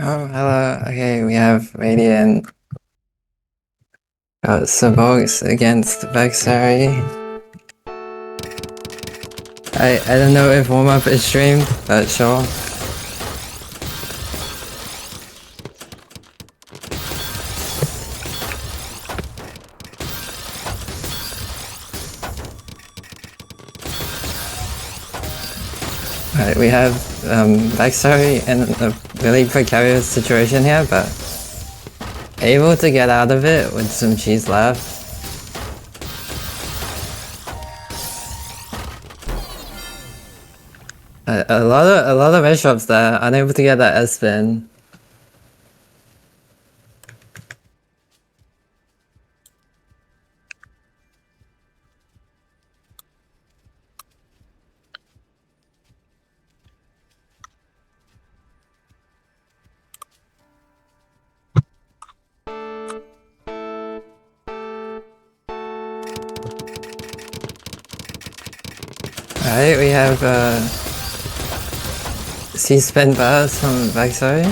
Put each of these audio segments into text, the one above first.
Oh, hello. Okay, we have Radiant. Got Savox against Vexary. I don't know if warm-up is streamed, but sure. Alright, we have Vexary in a really precarious situation here, but able to get out of it with some cheese left. A lot of airdrops there, unable to get that S-spin. Alright, we have C-spin burst from Vexary.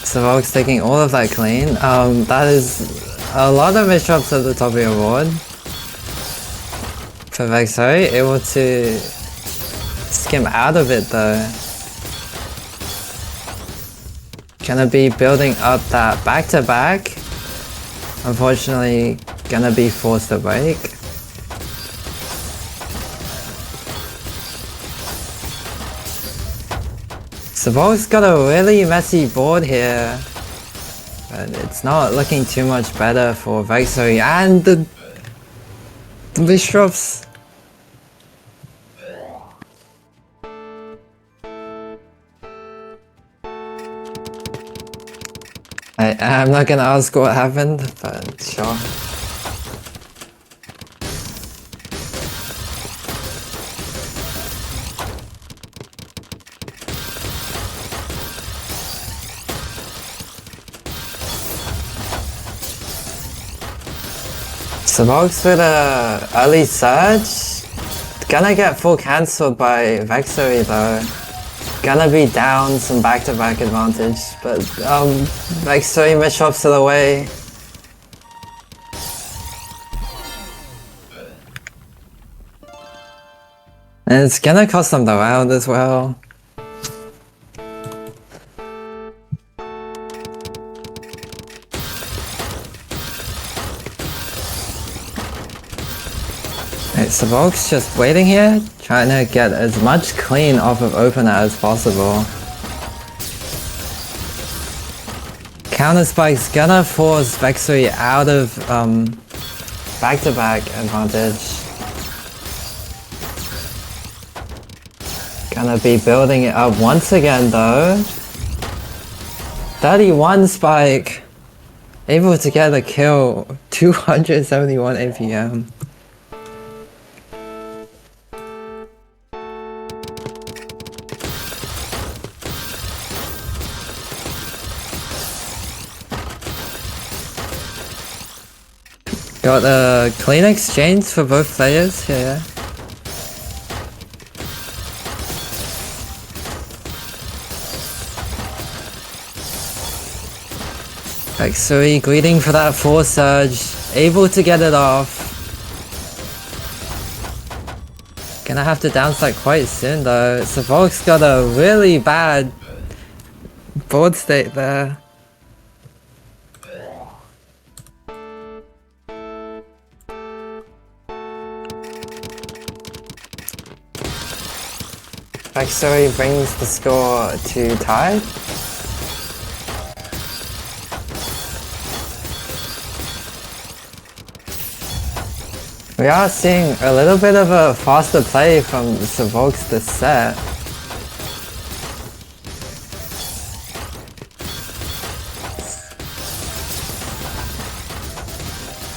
Savox taking all of that clean. That is a lot of misdrops at the top of your board. For Vexary, able to skim out of it though. Gonna be building up that back-to-back. Unfortunately, gonna be forced to break. Savox got a really messy board here, but it's not looking too much better for Vexary and the Bishops. I'm not gonna ask what happened, but sure. Savox with a early surge. Gonna get full cancelled by Vexary though. Gonna be down some back-to-back advantage, but Vexary misdrops to the way. And it's gonna cost them the round as well. Savox just waiting here, trying to get as much clean off of opener as possible. Counter Spike's gonna force Vexary out of back-to-back advantage. Gonna be building it up once again though. 31 Spike. Able to get a kill, 271 APM. Got a clean exchange for both players here. Vexary greeting for that force surge, able to get it off. Gonna have to downstack quite soon though. Savox got a really bad board state there. Vexary brings the score to tie. We are seeing a little bit of a faster play from Savox this set.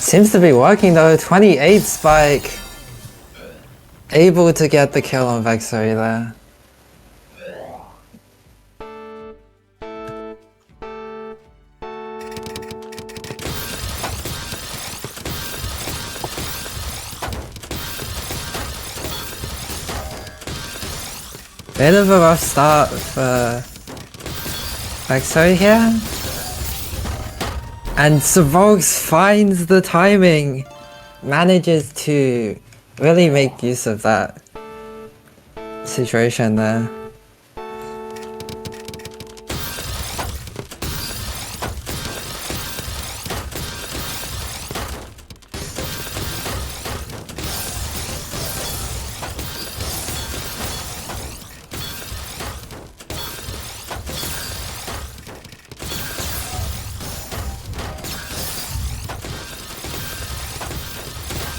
Seems to be working though, 28 Spike. Able to get the kill on Vexary there. Bit of a rough start for Vexo here. And Savox finds the timing. Manages to really make use of that situation there.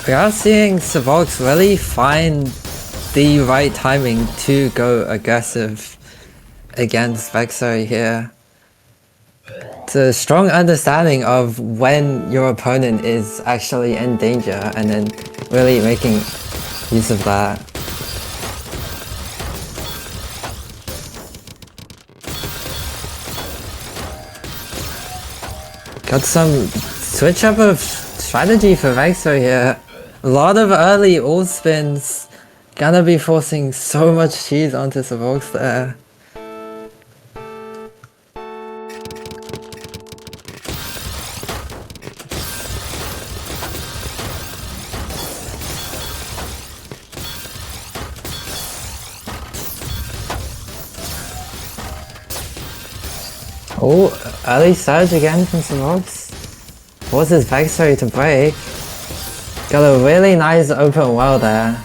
We are seeing Savox really find the right timing to go aggressive against Vexo here. It's a strong understanding of when your opponent is actually in danger and then really making use of that. Got some switch up of strategy for Vexo here. A lot of early ult spins. Gonna be forcing so much cheese onto Savox there. Oh, early surge again from Savox. Forces Vexo to break. Got a really nice open well there.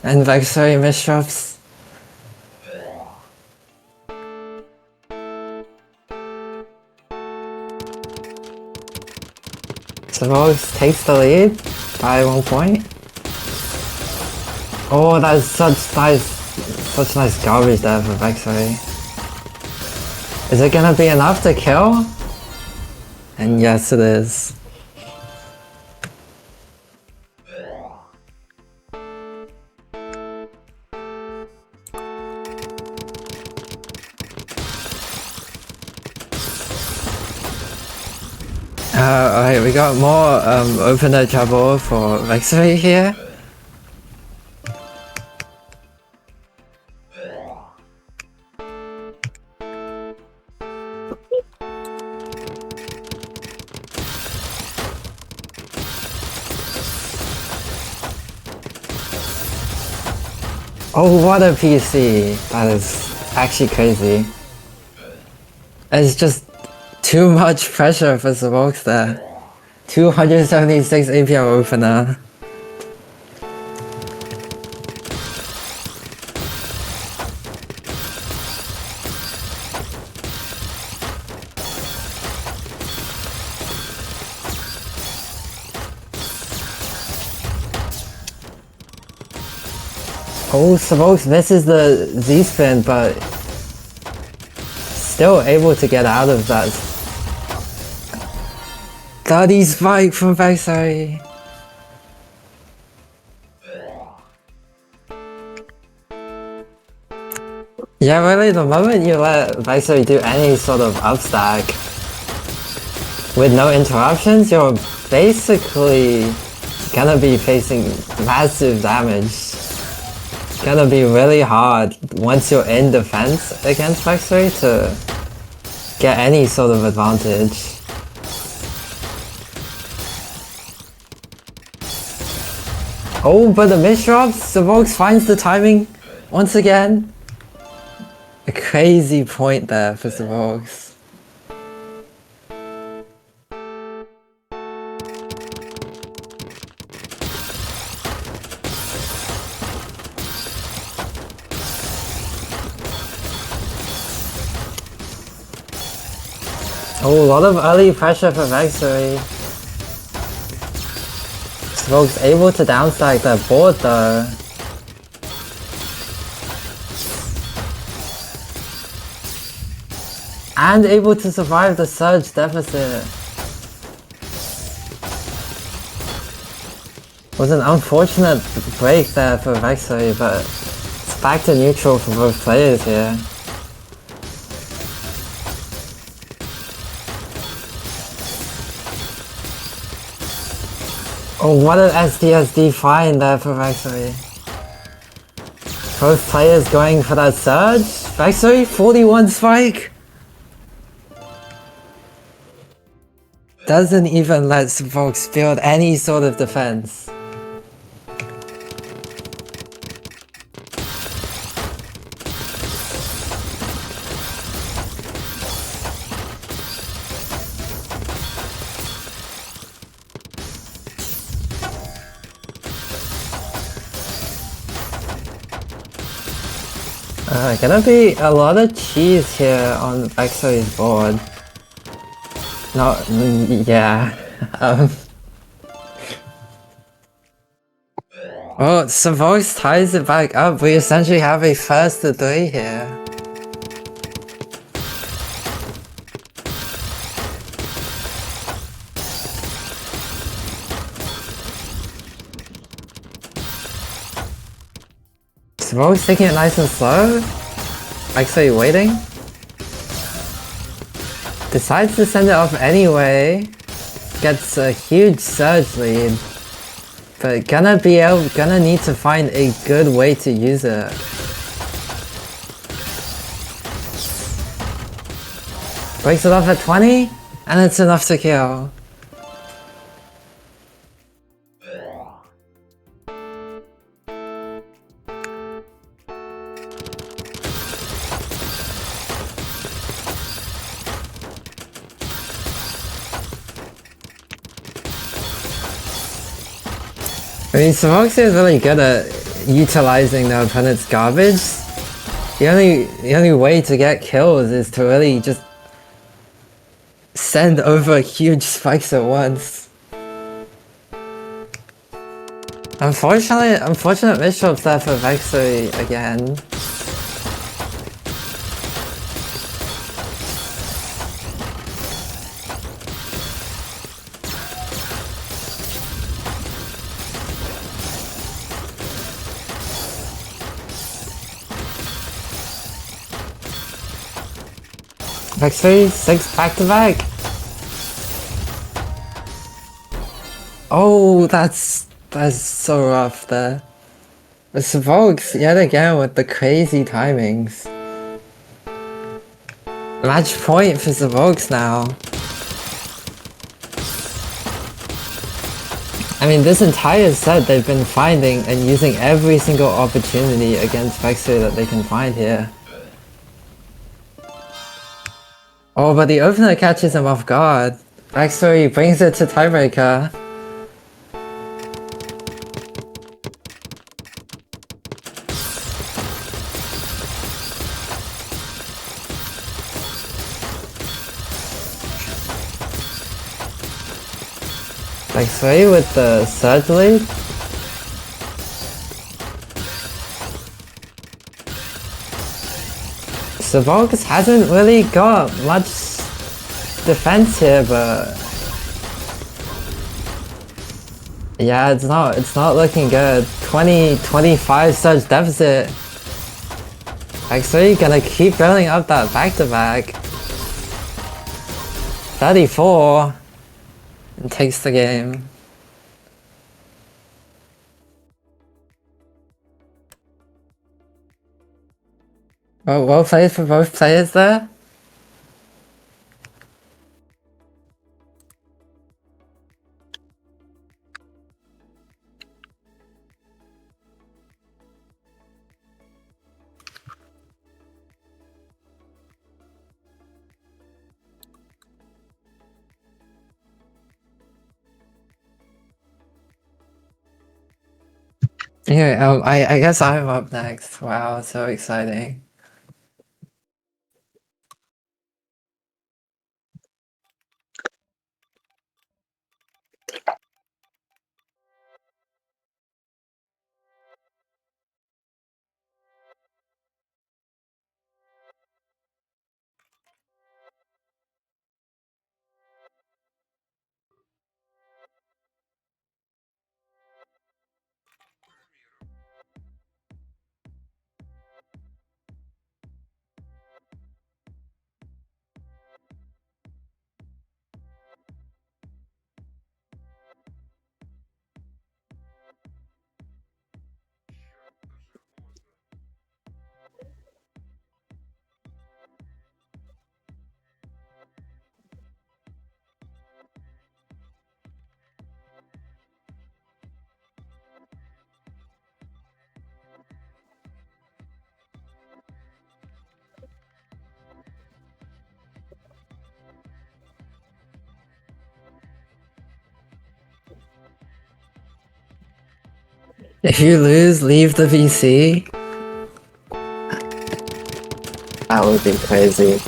And Vexo misdrops. Savox takes the lead by 1 point. Oh, that's such nice garbage there for Vexo. Is it gonna be enough to kill? And yes, it is. Alright, we got more opener trouble for Vexo here. Oh, what a PC! That is actually crazy. It's just too much pressure for Savox there. 276 APR opener. Oh, Savox misses the Z-spin, but still able to get out of that. Bloody spike from Vexo. Yeah, really, the moment you let Vexo do any sort of upstack with no interruptions, you're basically gonna be facing massive damage. Gonna be really hard once you're in defense against Vexo to get any sort of advantage. Oh, but the misdrops, Savox finds the timing once again. A crazy point there for Savox. Oh, a lot of early pressure for Vexo. Savox able to downstack that board though. And able to survive the surge deficit. Was an unfortunate break there for Vexo, but it's back to neutral for both players here. Oh, what an SDSD find there for Vexo. Both players going for that surge. Vexo, 41 spike. Doesn't even let Vox build any sort of defense. Gonna be a lot of cheese here on Vexo's board. No, yeah. Well, Savox ties it back up. We essentially have a first to 3 here. Savox taking it nice and slow. Actually waiting. Decides to send it off anyway. Gets a huge surge lead. But gonna need to find a good way to use it. Breaks it off at 20, and it's enough to kill. I mean, Savox is really good at utilizing the opponent's garbage. The only way to get kills is to really just send over huge spikes at once. Unfortunate misdrops there for Vexo again. Vexo 6 back to back. Oh, that's so rough there. But Savox yet again with the crazy timings. Match point for Savox now. I mean, this entire set they've been finding and using every single opportunity against Vexo that they can find here. Oh, but the opener catches him off guard. Vexo brings it to tiebreaker. Vexo with the surge lead. Savox hasn't really got much defense here, but yeah, it's not looking good. 25 surge deficit. Actually, gonna keep building up that back-to-back. 34 and takes the game. Well played for both players there. Yeah, I guess I'm up next. Wow, so exciting. If you lose, leave the VC. That would be crazy.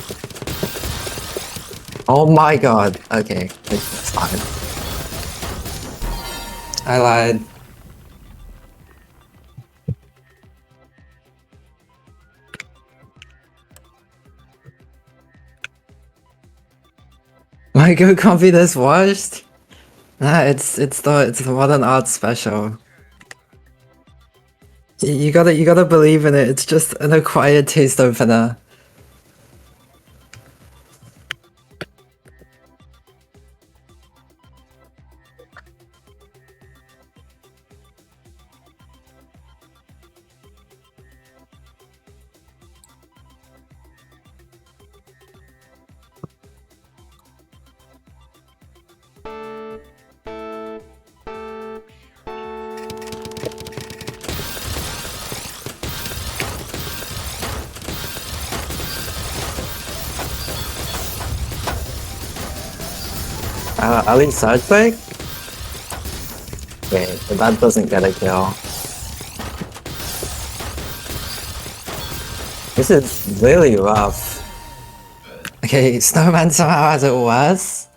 Oh my god. Okay, it's fine. I lied. My Go can't be this washed. Nah, it's the modern art special. You gotta believe in it. It's just an acquired taste opener. Ali Sidebreak? Wait, but that doesn't get a kill. This is really rough. Okay, Snowman somehow has it worse.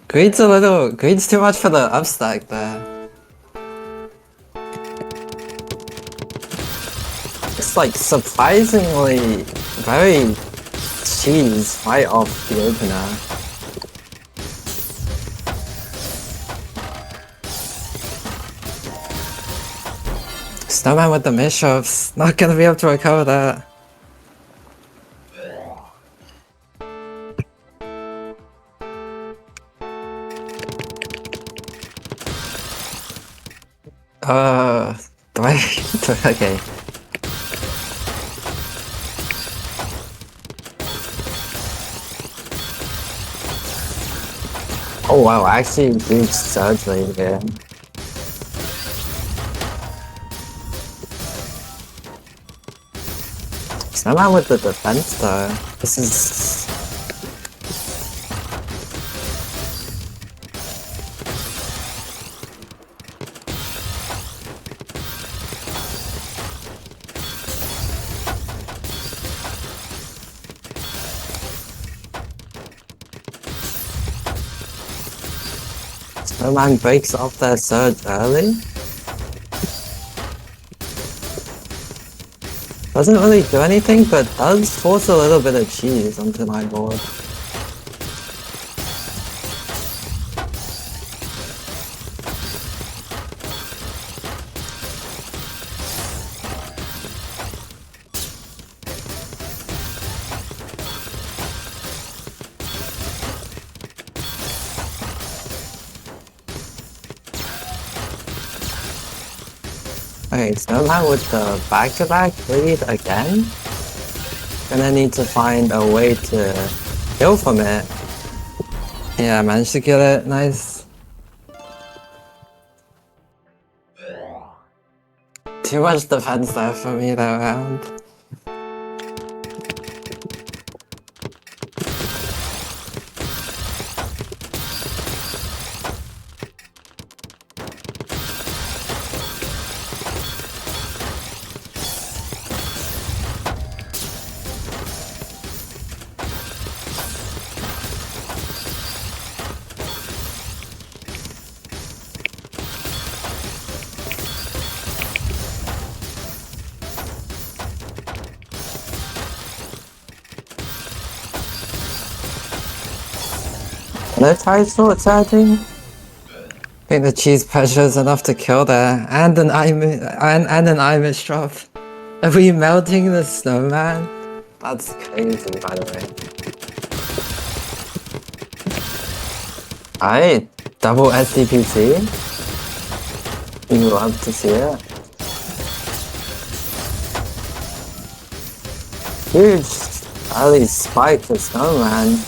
Greed's too much for the upstack there. It's like surprisingly very cheese right off the opener. Snowman with the mishaps, not gonna be able to recover that. Do I? Okay. Oh wow, I actually reached surge rate here. Snowman with the defense though. This is... Snowman breaks off their surge early. Doesn't really do anything, but does force a little bit of cheese onto my board. Okay, Snowman with the back-to-back lead again. Gonna need to find a way to kill from it. Yeah, I managed to kill it, nice. Too much defense there for me that round. No title charging? I think the cheese pressure is enough to kill there, and an Amish drop. Are we melting the snowman? That's crazy, by the way. Alright, double SDPC. You love to see it. Huge early spike for snowman.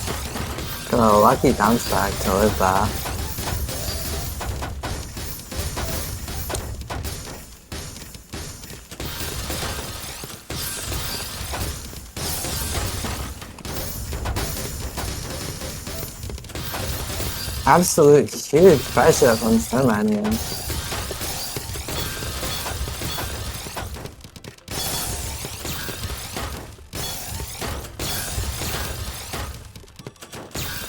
Got a lucky bounce back to live that. Absolute huge pressure from Snowman here.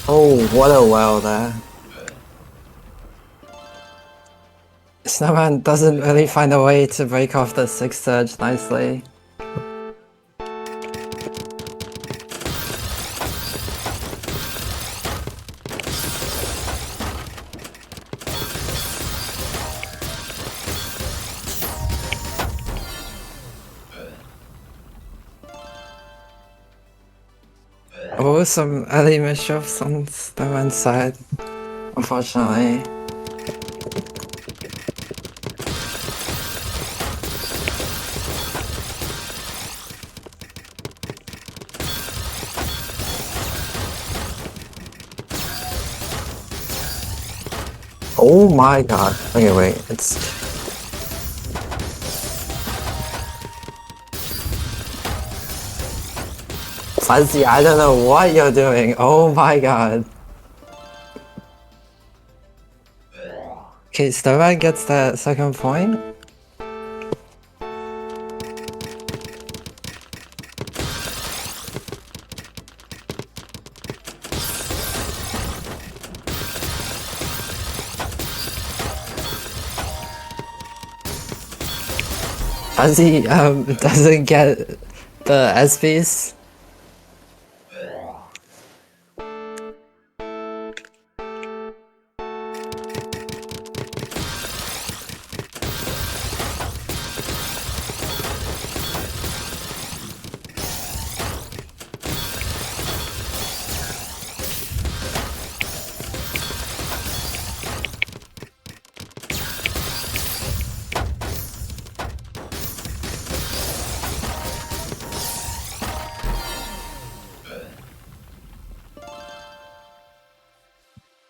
Oh, what a well there. Snowman doesn't really find a way to break off the 6 surge nicely. Oh, some early mischiefs on Snowman's side, unfortunately. Oh my god. Okay, wait, it's... Fuzzy, I don't know what you're doing. Oh my god. Okay, Snowman gets that second point. Fuzzy doesn't get the SPs.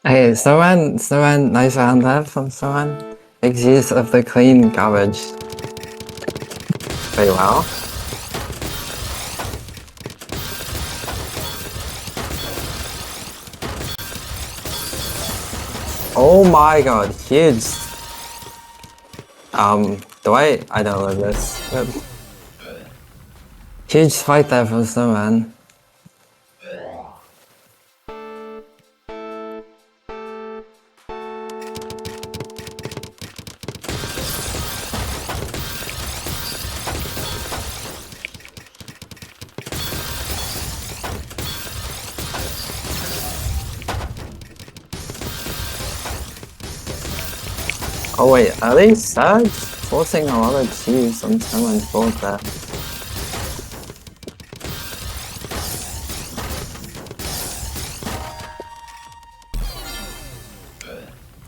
Hey, Snowman, nice round there from Snowman. Makes use of the clean garbage very well. Oh my god, huge. I don't love this. But huge fight there from Snowman. Oh wait, are they Surge? Forcing a lot of cheese on Snowman's board there.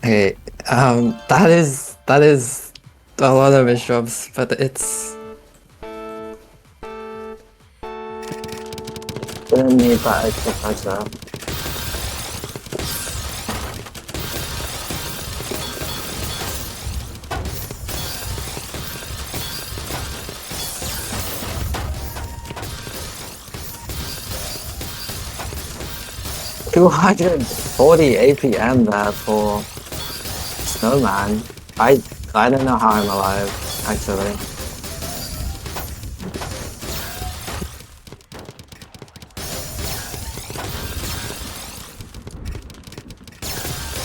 Hey, that is a lot of misdrops, but it's... Didn't need that extra touch there. 240 APM there for Snowman. I don't know how I'm alive, actually.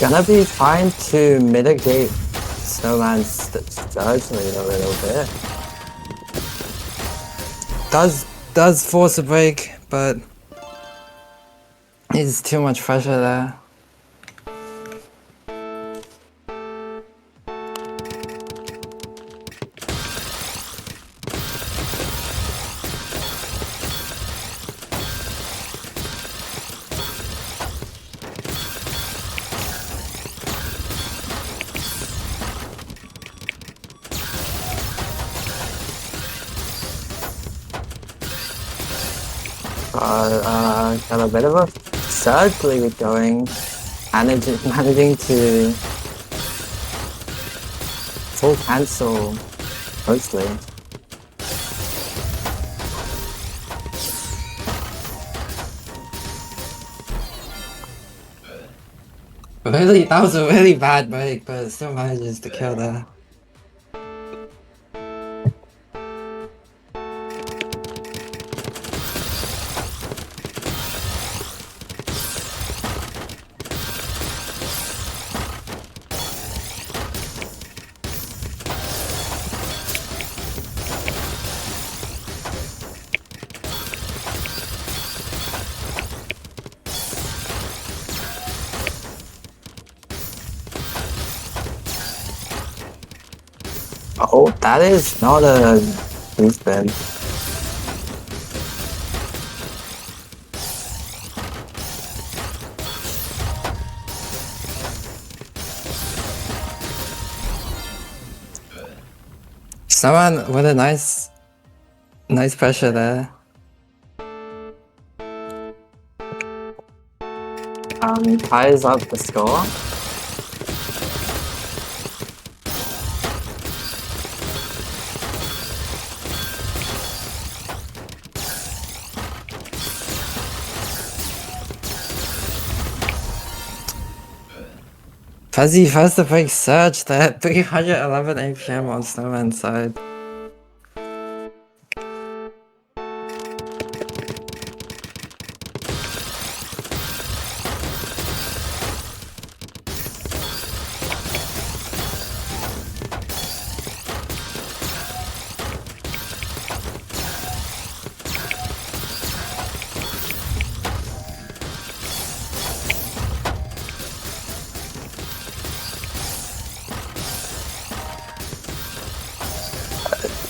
Gonna be fine to mitigate Snowman's surge lead a little bit. Does force a break, but it's too much pressure there. Got a bit of a surge lead going, managing to full cancel mostly. Really, that was a really bad break, but it still manages to kill there. Oh, that is not a boost bed. Someone with a nice pressure there. Ties up the score. Fuzzy first to break Surge there, 311 APM on Snowman's side.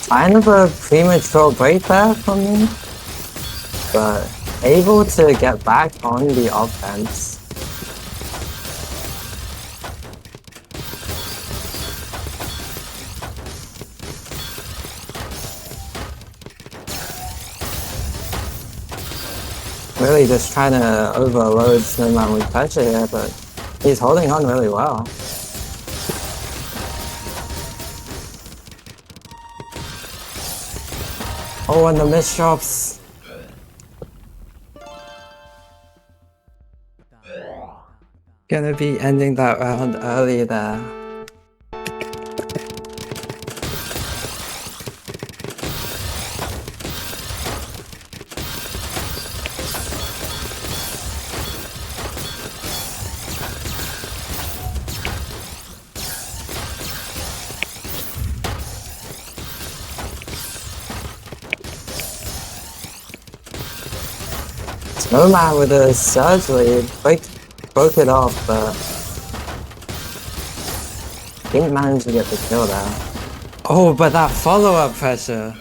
Kind of a premature break there from me, but able to get back on the offense. Really just trying to overload Snowman with pressure here, but he's holding on really well. Oh, and the miss drops. Gonna be ending that round early there. Snowman with a surge lead, broke it off, but didn't manage to get the kill there. Oh, but that follow-up pressure.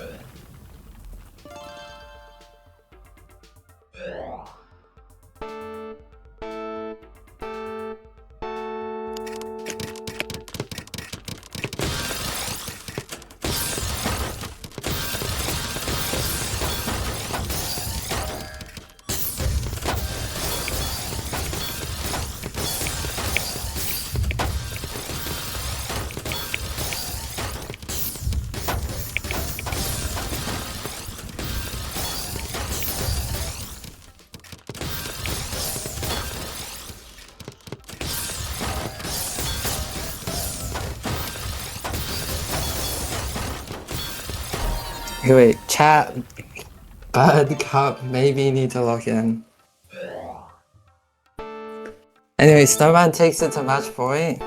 Okay, wait, chat. Bird Cup, maybe need to lock in. Anyway, Snowman takes it to match point.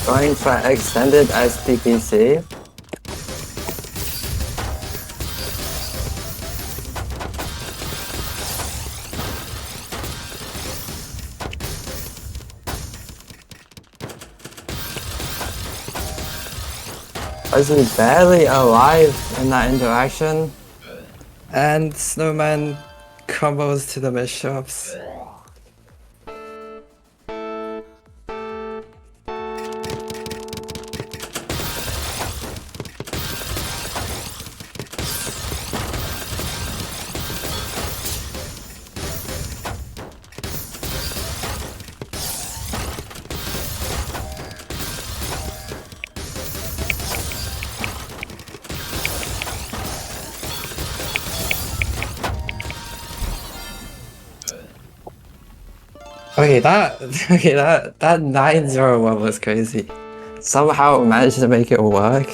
Going for extended SPPC. Was he barely alive in that interaction? And Snowman combos to the miss shops. Okay, that 9-0 one was crazy. Somehow managed to make it work.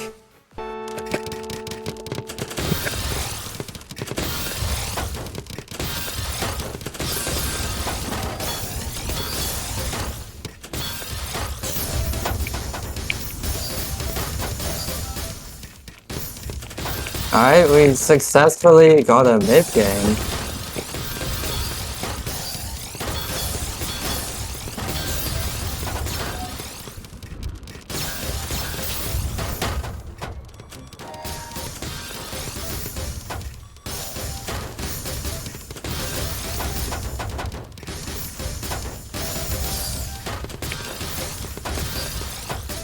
Alright, we successfully got a mid game.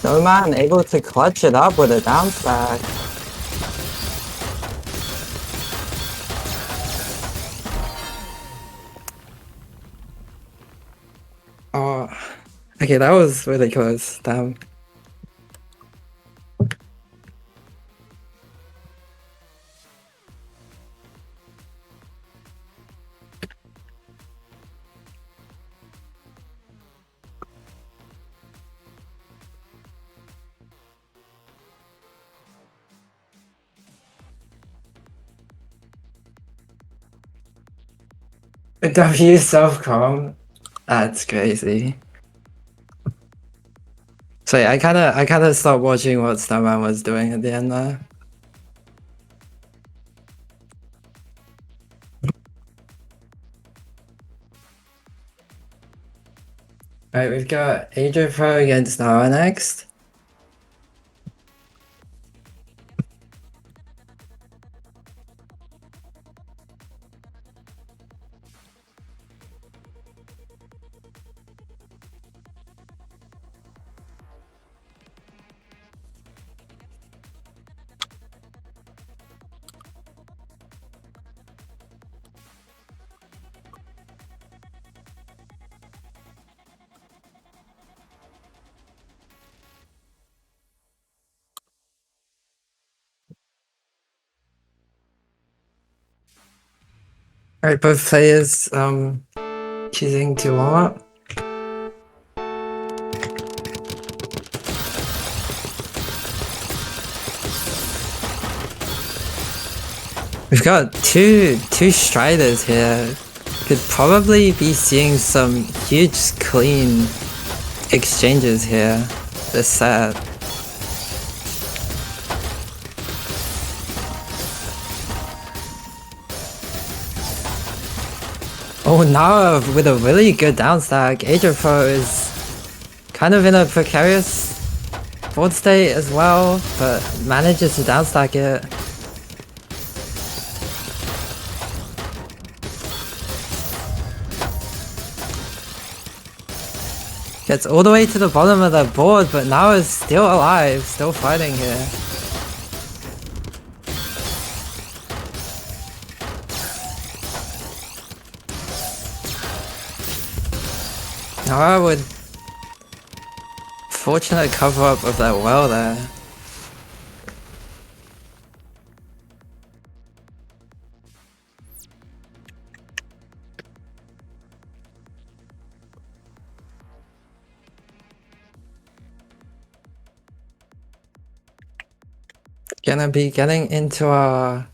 Snowman able to clutch it up with a down stack. Oh, okay, that was really close. Damn. W self-com? That's crazy. So yeah, I kinda stopped watching what Snowman was doing at the end there. Alright, we've got Adro Pro against Nara next. Alright, both players choosing to warm up. We've got two Striders here. Could probably be seeing some huge clean exchanges here this set. Oh, now with a really good down stack, Adro Pro is kind of in a precarious board state as well, but manages to down stack it. Gets all the way to the bottom of the board, but now is still alive, still fighting here. Nara would fortunate cover up of that well there. Gonna be getting into our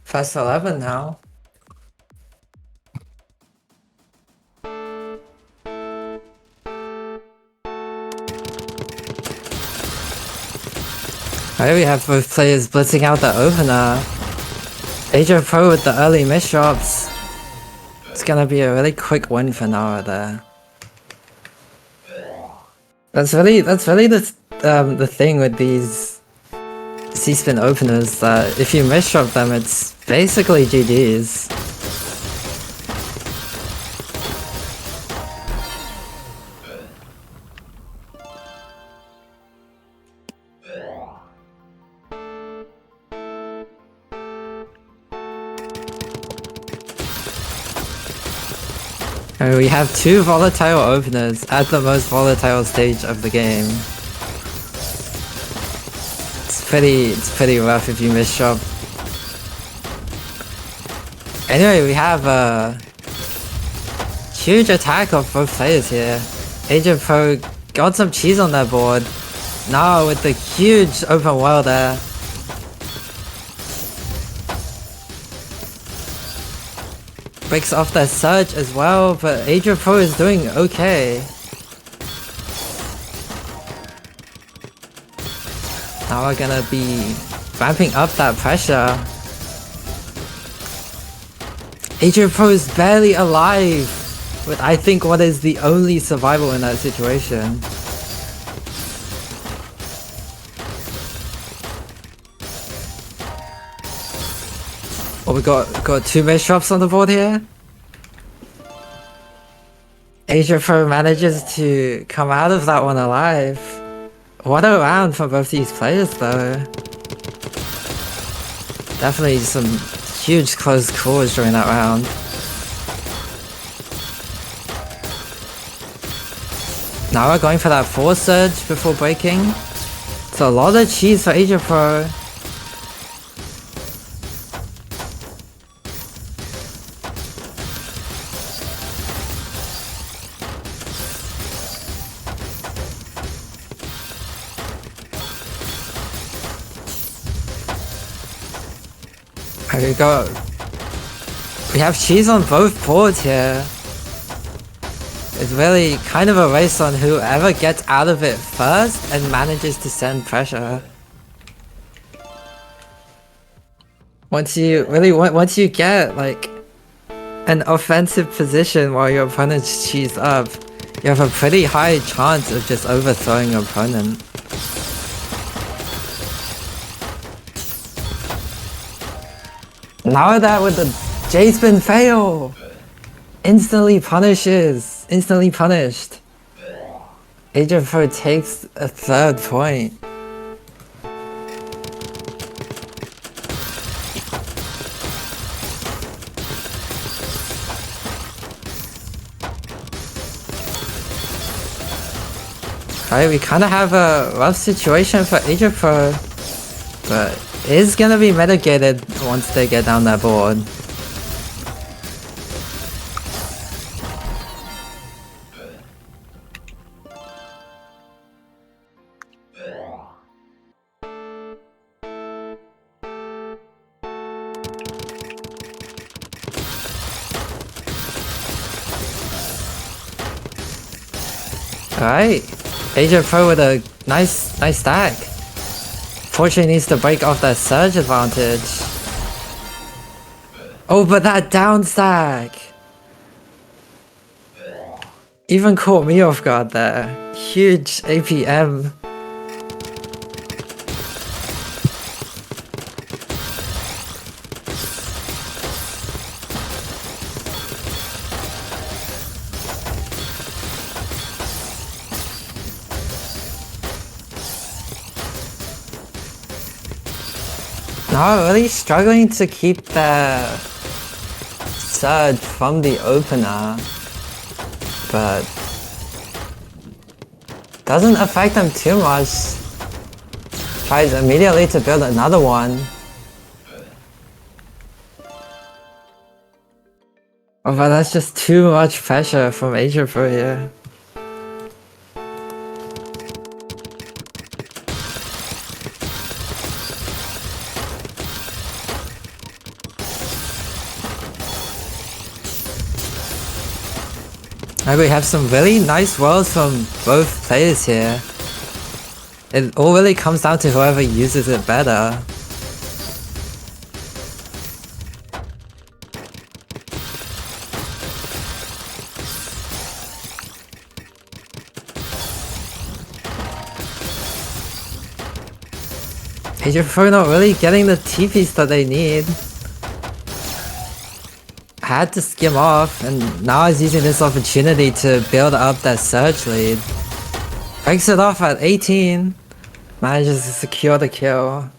first 11 now. Alright, we have both players blitzing out the opener. Adro Pro with the early misdrops. It's gonna be a really quick win for Nara there. That's really the thing with these C-spin openers, that if you misdrop them, it's basically GG's. We have two volatile openers at the most volatile stage of the game. It's pretty rough if you misdrop. Anyway, we have a huge attack of both players here. Adro Pro got some cheese on their board. Now with the huge open well there. Breaks off their surge as well, but Adro Pro is doing okay. Now we're gonna be ramping up that pressure. Adro Pro is barely alive with, I think, what is the only survival in that situation. Oh, we got two misdrops on the board here. Adro Pro manages to come out of that one alive. What a round for both these players though. Definitely some huge close calls during that round. Now we're going for that force surge before breaking. It's a lot of cheese for Asia Pro. Here we go. We have cheese on both boards here. It's really kind of a race on whoever gets out of it first and manages to send pressure. Once you get like an offensive position while your opponent's cheese up, you have a pretty high chance of just overthrowing your opponent. Now that with the J-spin fail! Instantly punished. Asia Pro takes a third point. Alright, we kinda have a rough situation for Asia Pro, but it's gonna be mitigated once they get down that board. Alright, Asia Pro with a nice stack. Fortunately needs to break off that surge advantage. Oh, but that down stack! Even caught me off guard there. Huge APM. Now really struggling to keep the surge from the opener, but doesn't affect them too much. Tries immediately to build another one. Oh, but that's just too much pressure from Asia Pro here. And we have some really nice rolls from both players here. It all really comes down to whoever uses it better. Asia Pro not really getting the TPs that they need. Had to skim off, and now is using this opportunity to build up that surge lead. Breaks it off at 18. Manages to secure the kill.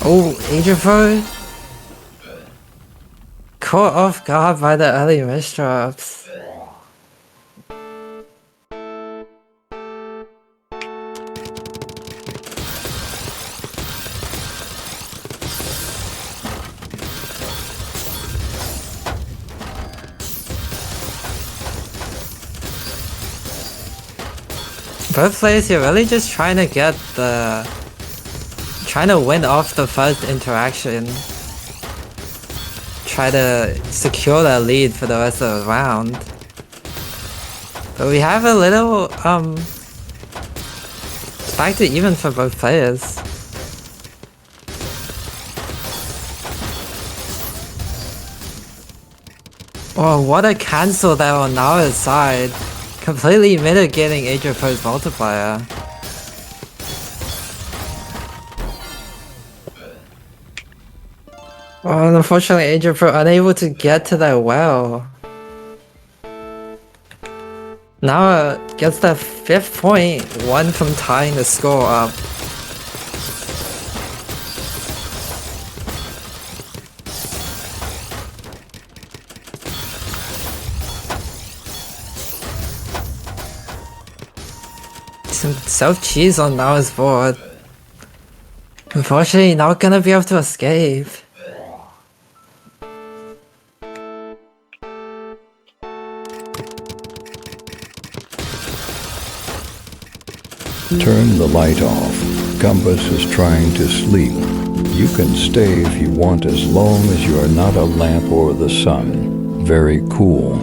Oh, Asia Pro caught off guard by the early misdrops. Both players here really just trying to win off the first interaction. Try to secure that lead for the rest of the round. But we have a little, it's back to even for both players. Oh, what a cancel there on Nara's side. Completely mitigating Asia Pro's multiplier. Oh, unfortunately, Adrian Pro unable to get to that well. Now gets the 5th point, 1 from tying the score up. Some self-cheese on Nao's board. Unfortunately, not gonna be able to escape. Turn the light off. Gumbus is trying to sleep. You can stay if you want as long as you are not a lamp or the sun. Very cool.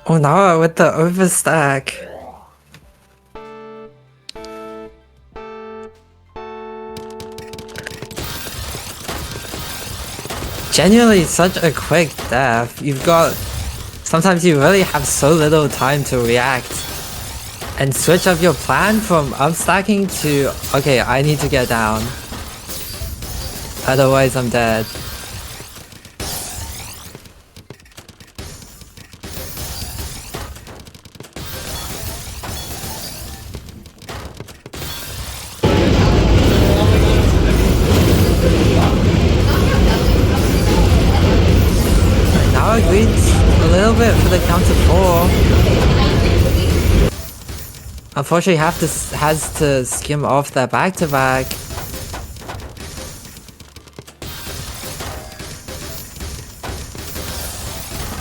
Oh, Nao with the overstack. Genuinely such a quick death. Sometimes you really have so little time to react and switch up your plan from upstacking to, okay, I need to get down. Otherwise I'm dead. Now I agreed a little bit for the counter 4. Unfortunately, has to skim off that back-to-back.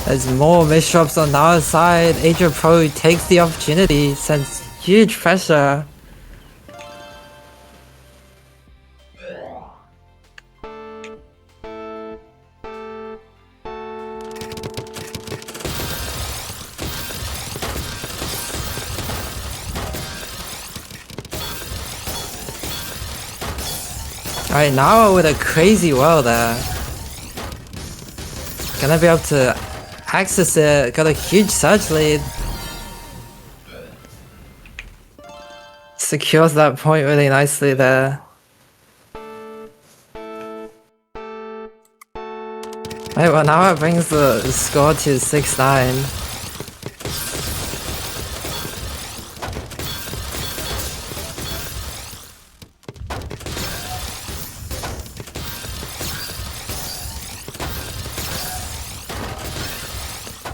There's more misdrops on our side. Adrian Pro takes the opportunity, sends huge pressure. Alright, now with a crazy well there. Gonna be able to access it, got a huge surge lead. Secures that point really nicely there. Right, well now it brings the score to 6-9.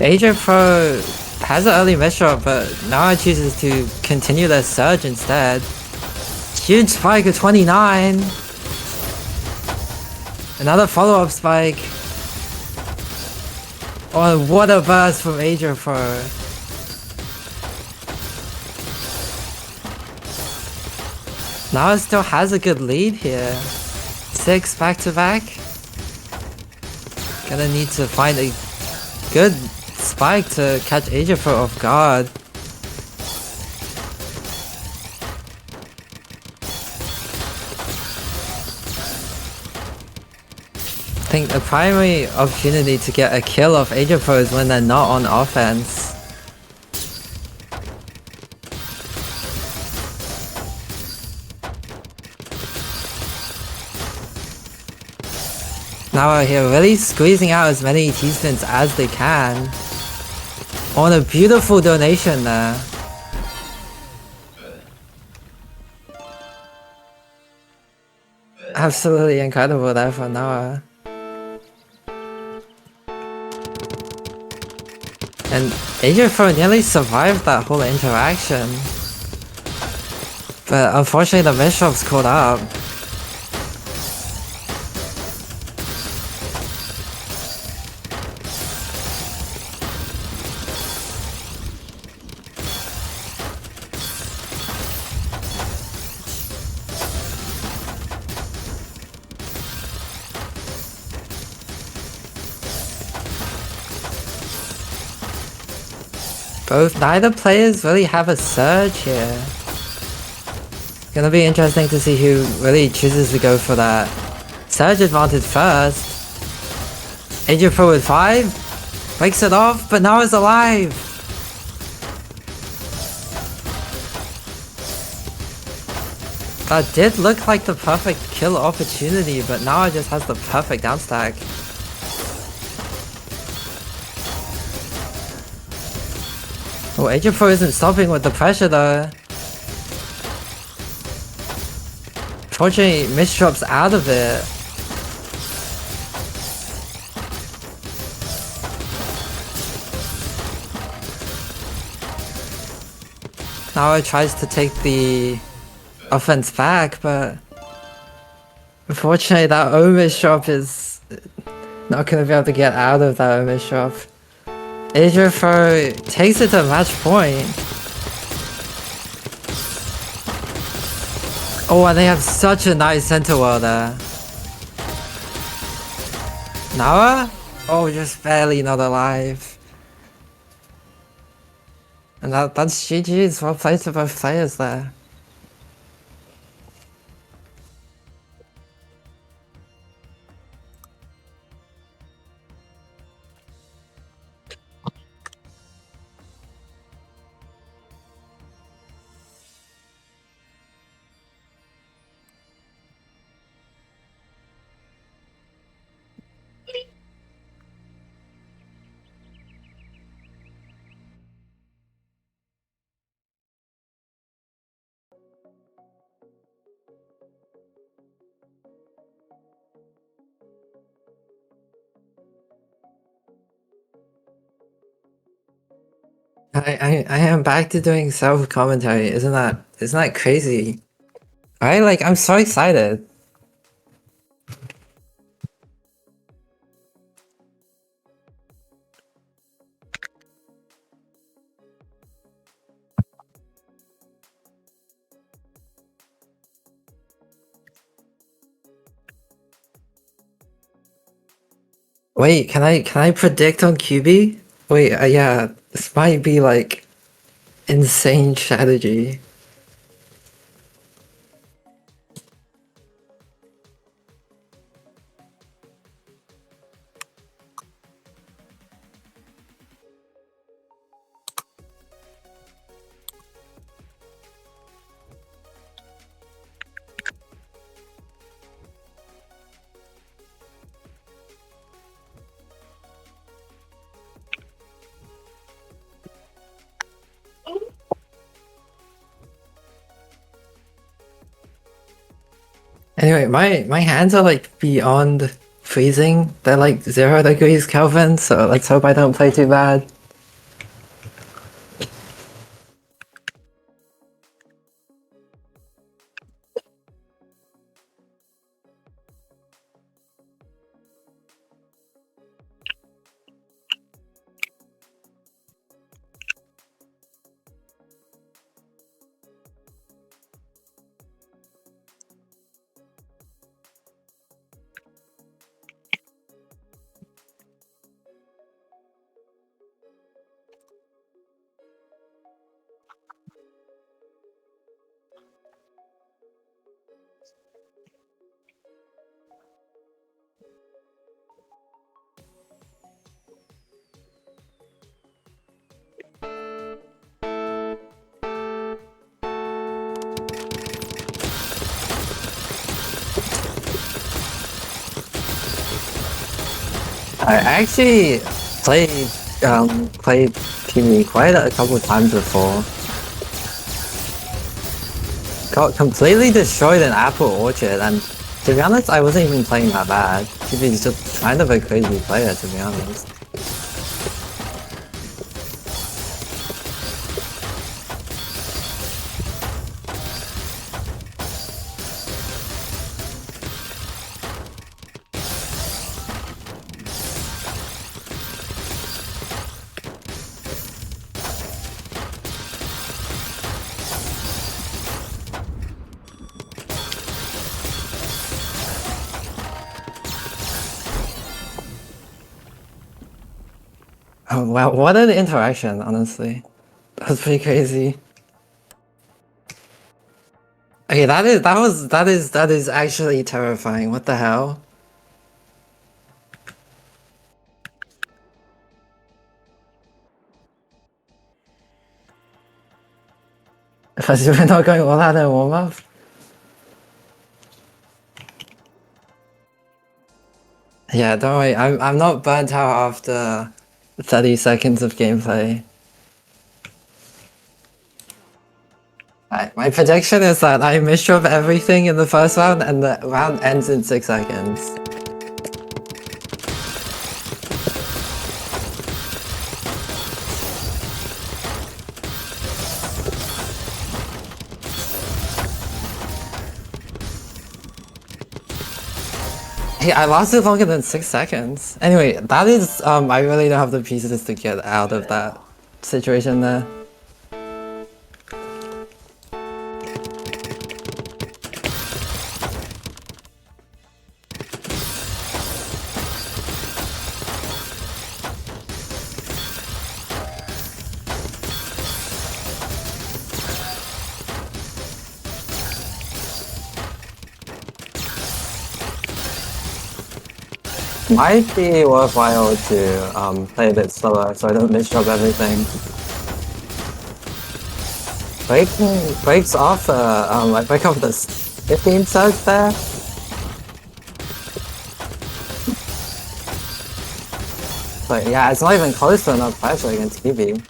Adrian Pro has an early misdrop, but now it chooses to continue their surge instead. Huge spike of 29. Another follow-up spike. Oh, what a burst from Adrian Pro. Now it still has a good lead here. 6 back-to-back. Gonna need to find a good spike to catch Adrian Pro off guard. I think the primary opportunity to get a kill off Adrian Pro is when they're not on offense. Now we're here really squeezing out as many T-spins as they can. On a beautiful donation there. Absolutely incredible there from Noah. And Adrian Pro nearly survived that whole interaction. But unfortunately the misdrops caught up. Neither players really have a surge here. Gonna be interesting to see who really chooses to go for that surge advantage first. Adrian Pro with 5, breaks it off, but now is alive. That did look like the perfect kill opportunity, but now it just has the perfect downstack. Oh, Ejiofor isn't stopping with the pressure though. Fortunately, Mistrop's out of it. Now it tries to take the offense back, but unfortunately that Omistrop is not gonna be able to get out of that Omistrop. Ejiofor takes it to match point. Oh, and they have such a nice center wall there. Nawa? Oh, just barely not alive. And that's GG's. Well played to both players there. I am back to doing self-commentary. Isn't that crazy? I'm so excited. Wait, can I predict on QB? Wait, yeah, this might be like insane strategy. Anyway, my hands are like beyond freezing. They're like 0 degrees Kelvin, so let's hope I don't play too bad. I actually played PvE quite a couple times before. Got completely destroyed in Apple Orchard, and to be honest, I wasn't even playing that bad. He's just kind of a crazy player, to be honest. Oh wow, what an interaction, honestly. That was pretty crazy. Okay, that is actually terrifying. What the hell? If I we're not going all out in warm up. Yeah, don't worry. I'm not burnt out after 30 seconds of gameplay. My prediction is that I misdrop everything in the first round and the round ends in 6 seconds. Hey, I lasted longer than 6 seconds. Anyway, that is, I really don't have the pieces to get out of that situation there. Might be worthwhile to play a bit slower so I don't misdrop everything. Breaks off I break off the 15 surge there. But yeah, it's not even close to enough pressure against Kiwi.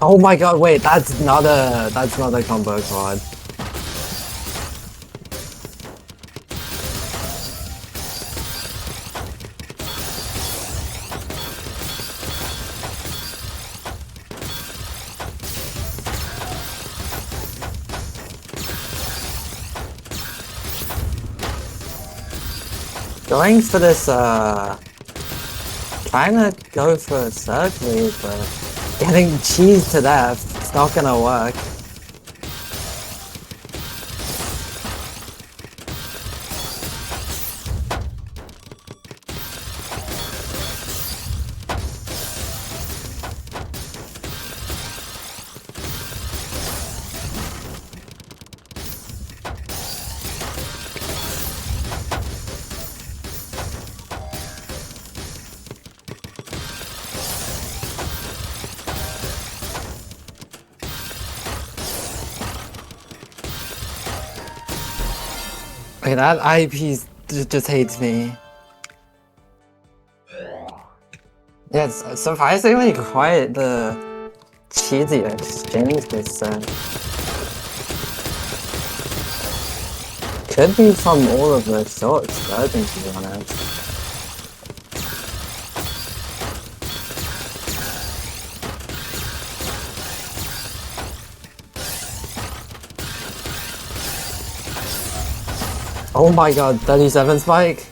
Oh my god, wait, that's not a combo quad. Going for this, trying to go for a surge lead, but getting cheese to death, it's not gonna work. Okay, that IP just hates me. Yeah, it's surprisingly quite the cheesy exchange this set. Could be from all of the short skirting, to be honest. Oh my god, 37 spike?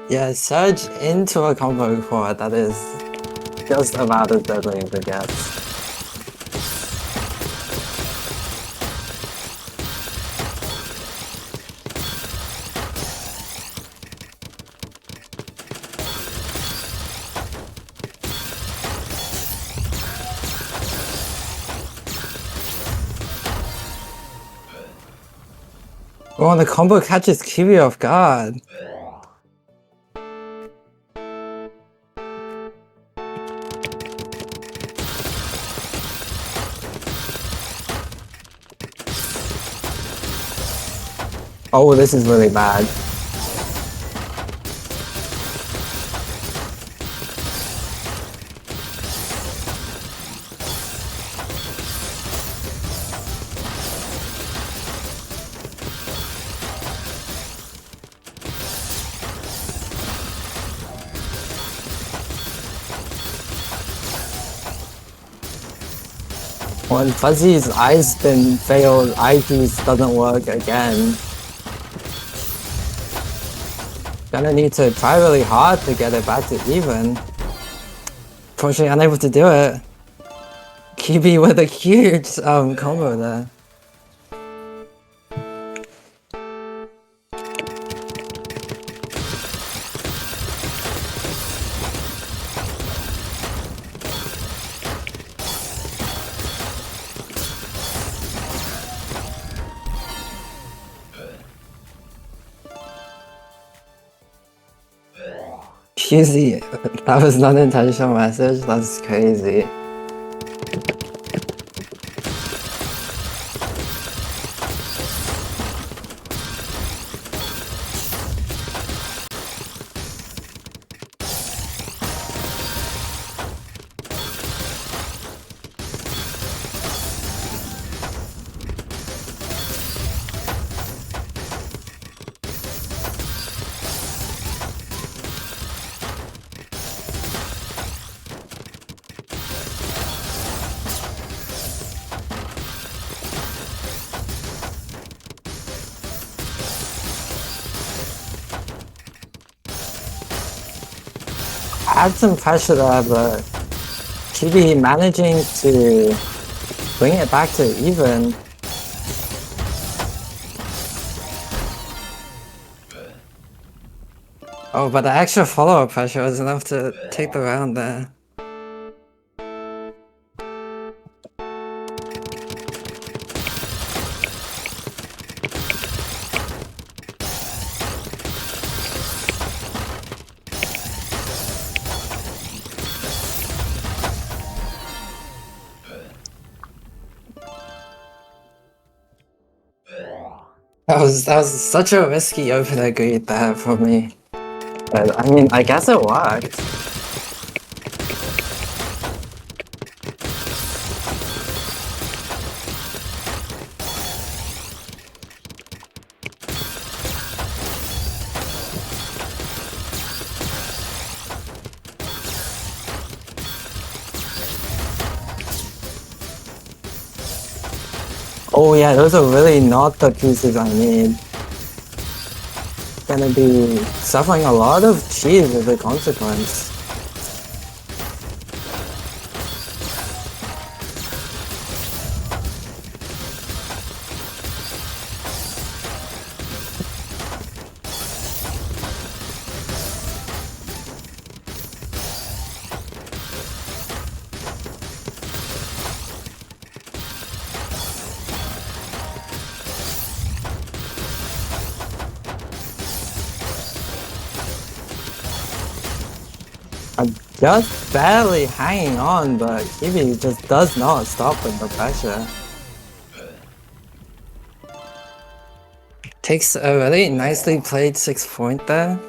Yeah, surge into a combo quad that is just about as deadly as it gets. Oh, the combo catches Kiwi off guard. Oh, this is really bad. When Fuzzy's ice spin failed, IP's doesn't work again. Gonna need to try really hard to get it back to even. Unfortunately, unable to do it. QB with a huge combo there. QZ, that was not an intentional message, that's crazy. I had some pressure there, but QB managing to bring it back to even. Oh, but the extra follow-up pressure was enough to take the round there. That was such a risky opener greed there for me. But I mean, I guess it worked. Oh yeah, those are really not the pieces I need. Gonna be suffering a lot of cheese as a consequence. I'm just barely hanging on, but Kiwi just does not stop with the pressure. Takes a really nicely played 6-point there.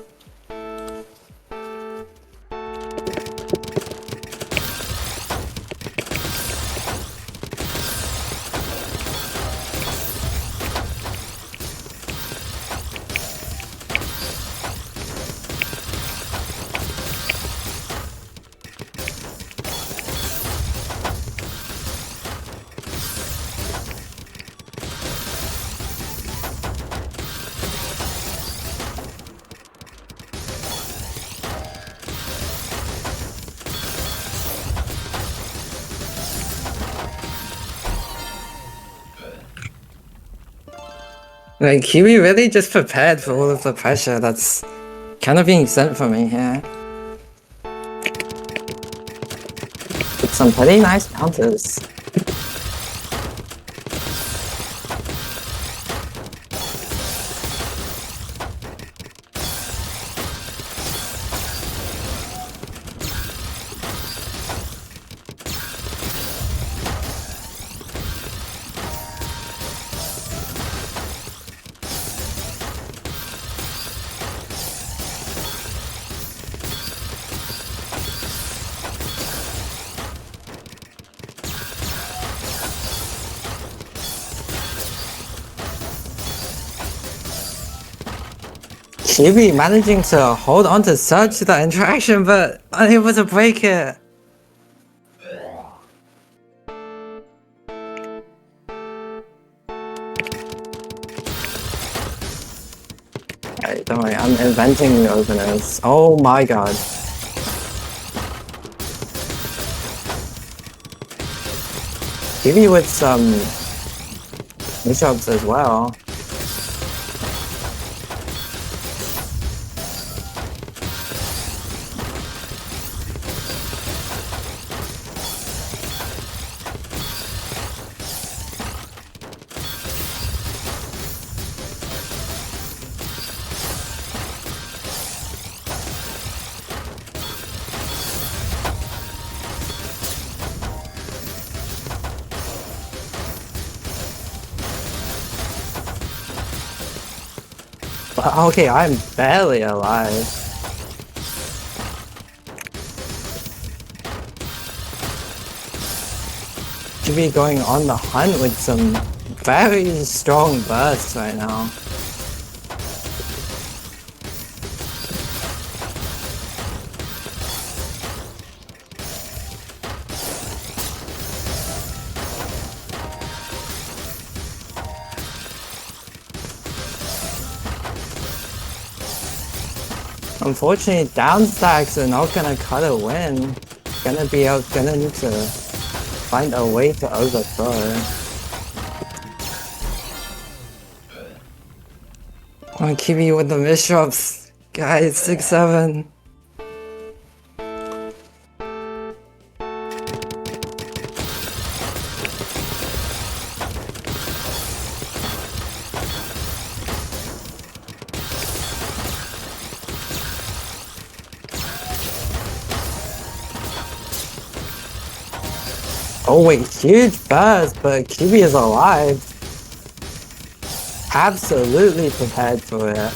Like, Kiwi really just prepared for all of the pressure that's kind of being sent for me here. With some pretty nice counters. Kiwi managing to hold on to such the interaction, but unable to break it. Alright, don't worry, I'm inventing new openers. Oh my god. Kiwi with some mishaps as well. Okay, I'm barely alive. Should be going on the hunt with some very strong bursts right now. Unfortunately, down stacks are not gonna cut a win. Gonna need to find a way to overthrow. I'm keeping you with the misdrops, guys. 6-7. Oh wait, huge burst, but Kiwi is alive. Absolutely prepared for it.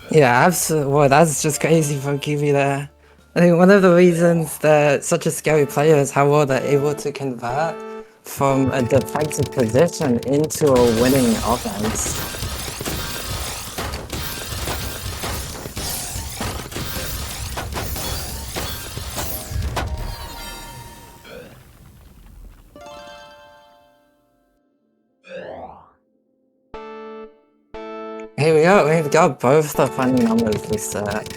Yeah, absolutely. Well, that's just crazy for Kiwi there. I think one of the reasons they're such a scary player is how well they're able to convert from a defensive position into a winning offense. Here we go, we've got both the funny numbers this set.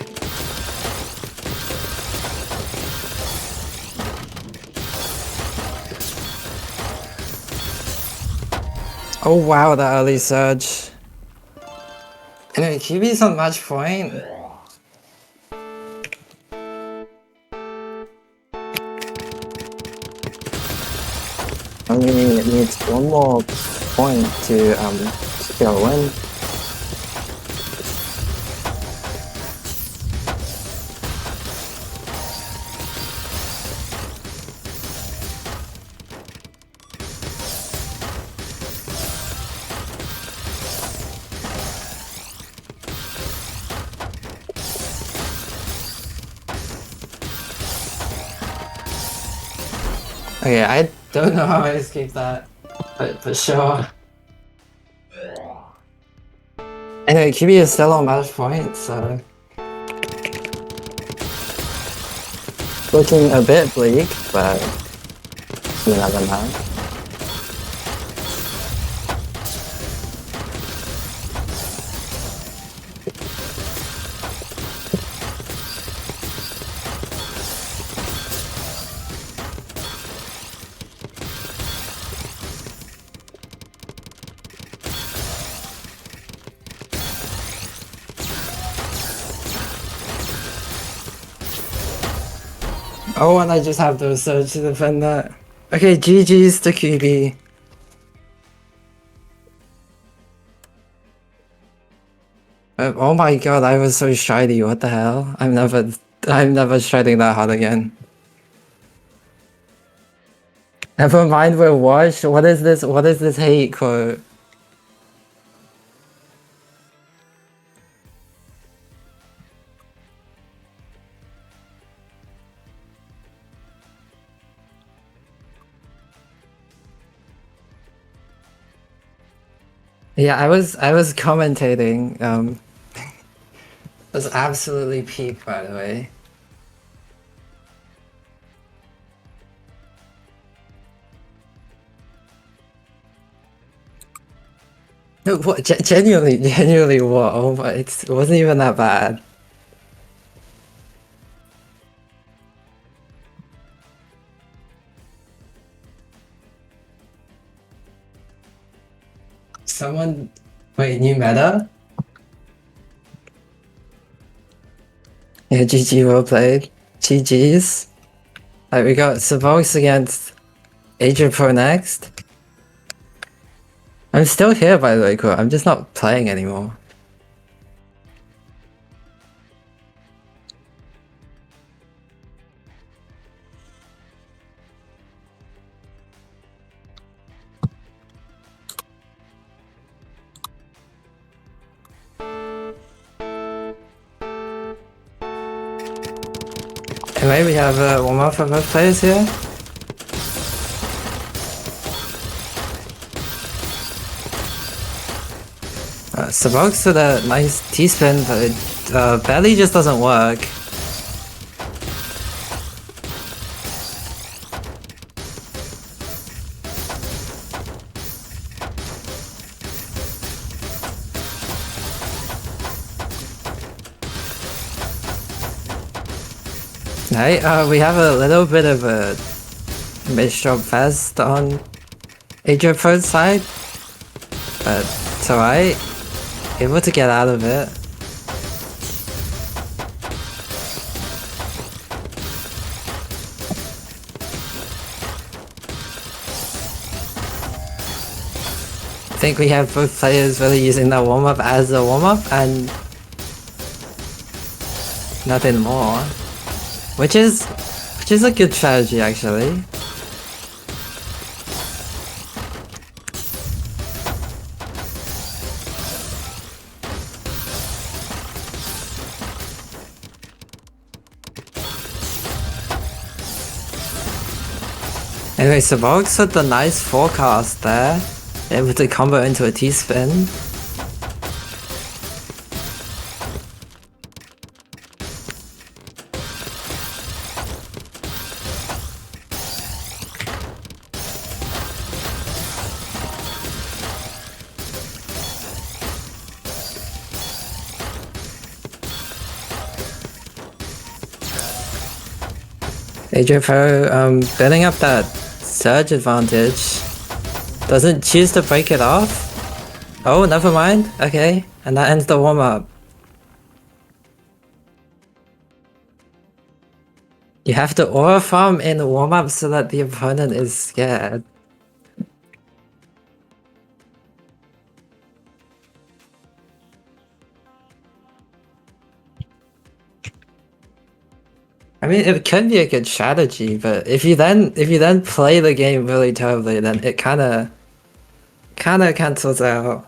Oh wow, the early surge. Anyway, Kiwi's on match point. Only needs one more point to secure a win. Okay, I don't know how I escaped that, but for sure. Anyway, Kiwi is still on match point, so looking a bit bleak, but you never know. Oh, and I just have to surge to defend that. Okay, GG's to Kiwi. Oh my god, I was so shiny, what the hell? I'm never shredding that hard again. Never mind, we're washed. What is this hate quote? Yeah, I was commentating, it was absolutely peak, by the way. No, what? Genuinely, what? Oh my, it wasn't even that bad. Someone... Wait, new meta? Yeah, GG well played. GG's. Like, we got Savox against Adrian Pro next. I'm still here, by the way, cool. I'm just not playing anymore. Anyway, we have one more for both players here. Savox with a nice T-spin, but it barely just doesn't work. Right, we have a little bit of a misdrop fest on Adrian Pro's side, but it's alright. Able to get out of it. I think we have both players really using that warm-up as a warm-up and nothing more. Which is a good strategy actually. Anyway, Savox with the nice forecast there, able to combo into a T-spin. Adrian Pro building up that surge advantage. Doesn't choose to break it off. Oh, never mind. Okay, and that ends the warm-up. You have to aura farm in the warm-up so that the opponent is scared. I mean, it could be a good strategy, but if you then play the game really terribly, then it kinda cancels out.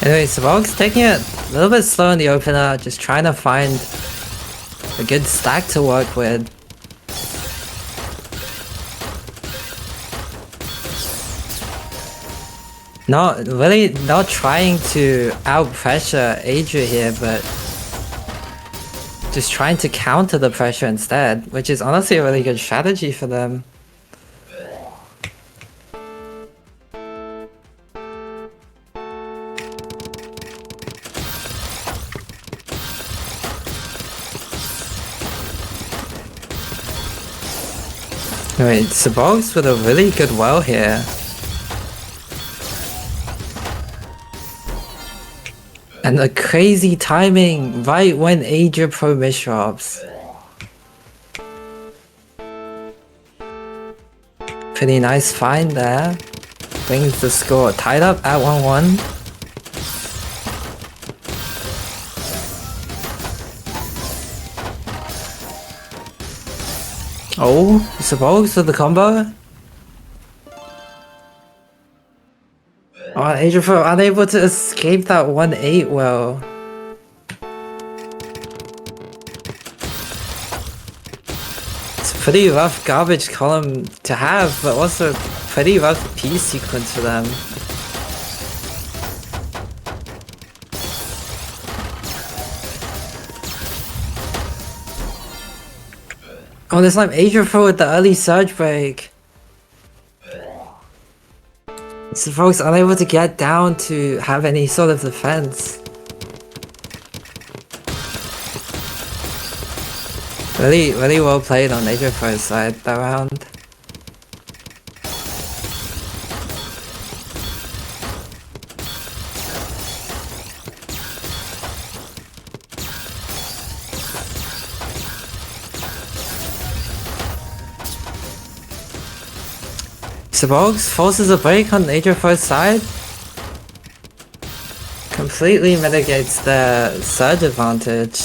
Anyway, Savox taking it a little bit slow in the opener, just trying to find a good stack to work with. Not trying to out pressure Adria here, but just trying to counter the pressure instead, which is honestly a really good strategy for them. Wait, Savox with a really good well here. And the crazy timing right when Adria Pro misdrops. Pretty nice find there. Brings the score tied up at 1-1. Oh, Savox with the combo. Oh, Adria Pro unable to escape that 1-8 well. It's a pretty rough garbage column to have, but also pretty rough piece sequence for them. Oh, this time Adrian Pro with the early surge break. So folks unable to get down to have any sort of defense. Really well played on Adrian Pro's side that round. Sabogs forces a break on Adrian Pro's side. Completely mitigates the surge advantage.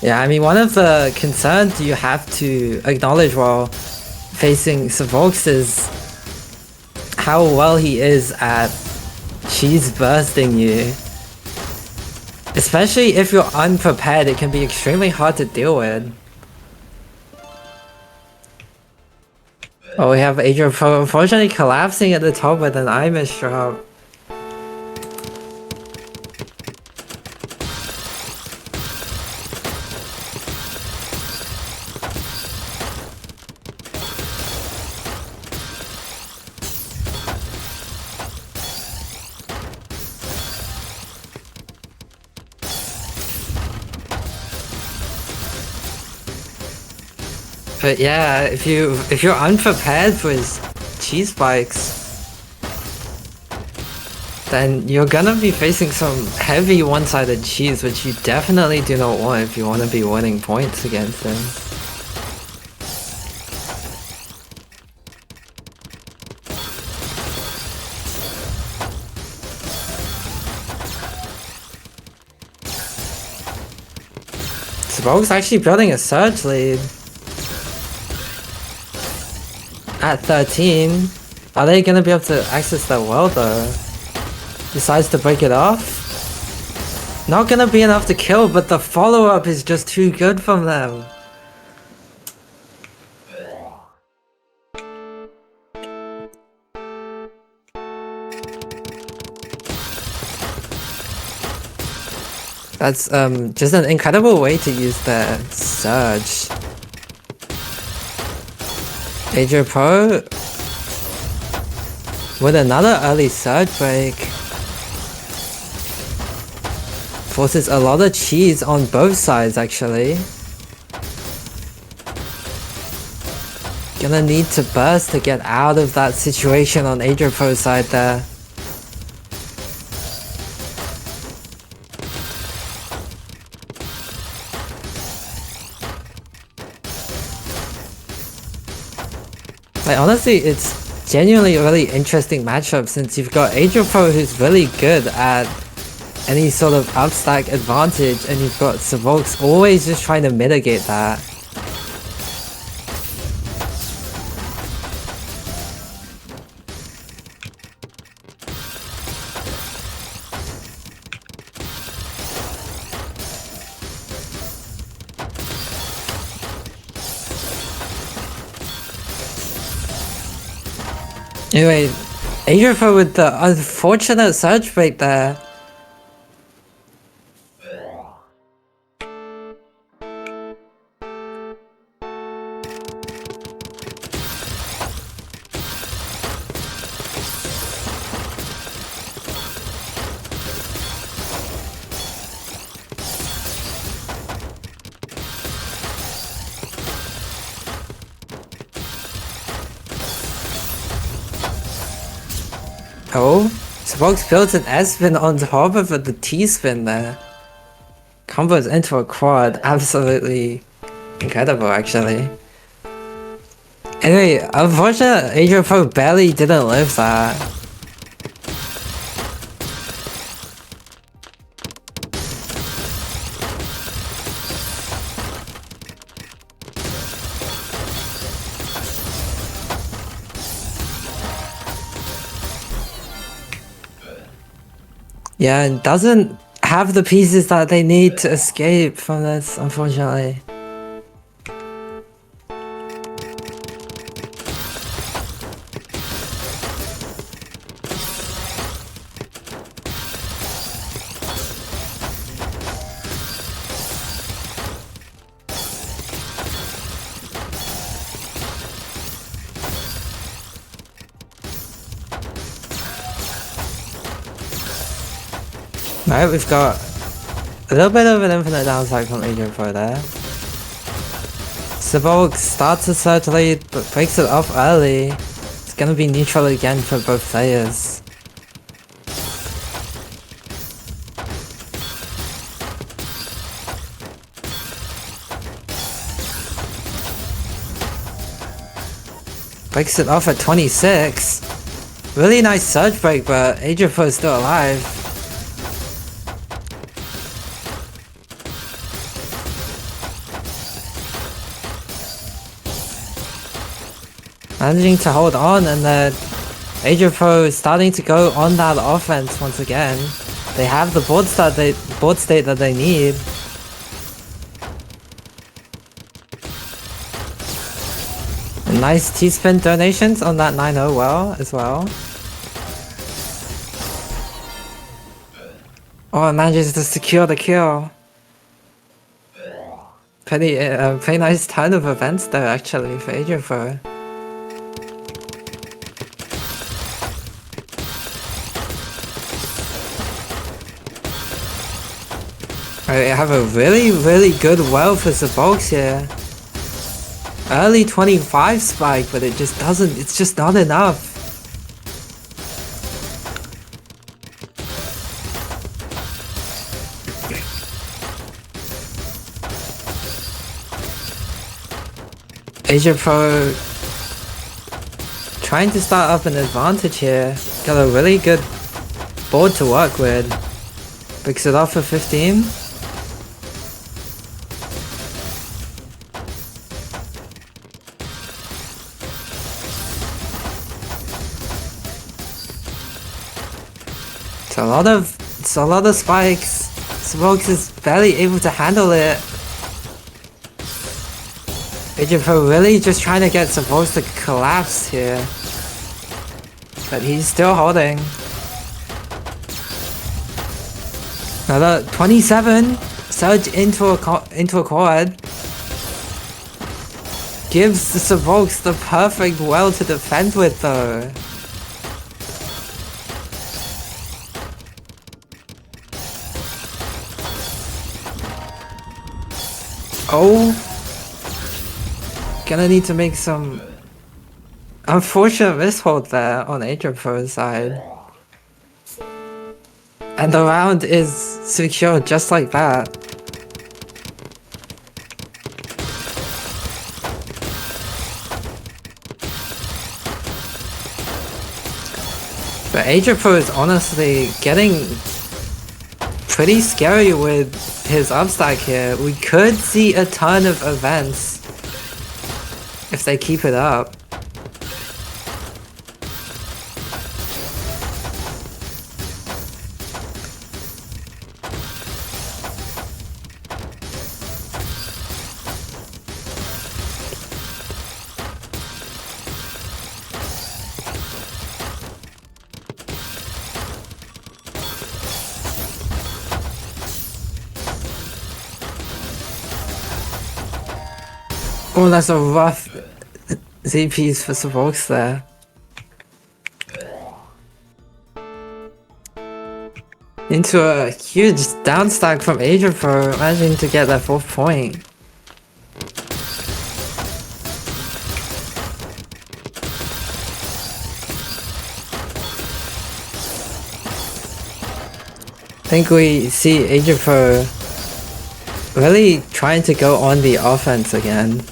Yeah, I mean, one of the concerns you have to acknowledge while facing Sabogs is how well he is at cheese bursting you. Especially if you're unprepared, it can be extremely hard to deal with. Oh, we have Adrian Pro unfortunately collapsing at the top with an Imish drop. But yeah, if you're unprepared for his cheese spikes, then you're gonna be facing some heavy one-sided cheese, which you definitely do not want if you want to be winning points against him. Sabogs actually building a surge lead. At 13, are they gonna be able to access that well though? Decides to break it off? Not gonna be enough to kill, but the follow-up is just too good from them. That's just an incredible way to use the surge. Adrian Pro with another early surge break. Forces a lot of cheese on both sides actually. Gonna need to burst to get out of that situation on Adrian Pro's side there. Like honestly, it's genuinely a really interesting matchup since you've got Adrian Pro who's really good at any sort of upstack advantage, and you've got Sabogs always just trying to mitigate that. Anyway, Adrian Pro with the unfortunate surge break there. Oh, Sabogs built an S-spin on top of the T-spin there. Combos into a quad, absolutely incredible actually. Anyway, unfortunately Adrian Pro barely didn't live that. Yeah, and doesn't have the pieces that they need to escape from this, unfortunately. Alright, we've got a little bit of an infinite downside from Agent Pro there. Sivok starts a surge lead, but breaks it off early. It's gonna be neutral again for both players. Breaks it off at 26. Really nice surge break, but Agent Pro is still alive. Managing to hold on, and then Agent Pro is starting to go on that offense once again. They have the board state that they need. Nice T-spin donations on that 9-0 well as well. Oh, it manages to secure the kill. Pretty nice turn of events there actually for Agent Pro. I have a really good well for Sivok here. Early 25 spike, but it just doesn't, it's just not enough. Agent Pro trying to start up an advantage here. Got a really good board to work with. Picks it off for 15. It's a lot of spikes. Smokes is barely able to handle it. Agent Pro really just trying to get Smokes to collapse here. But he's still holding. Another 27. Surge into a quad. Gives the Smokes the perfect well to defend with though. Oh, gonna need to make some unfortunate mishold there on Agent Pro's side. And the round is secured just like that. But Agent Pro is honestly getting pretty scary with his upstack here. We could see a ton of events if they keep it up. Oh, that's a rough ZPs for Sivok there. Into a huge downstack from Agent Pro, managing to get that 4th point. I think we see Agent Pro really trying to go on the offense again.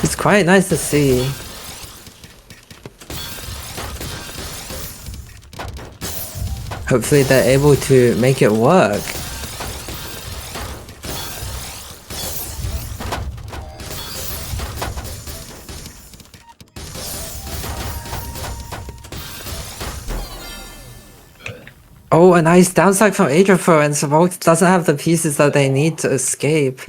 It's quite nice to see. Hopefully they're able to make it work. Oh, a nice downside from Agent Pro, and Sivok doesn't have the pieces that they need to escape.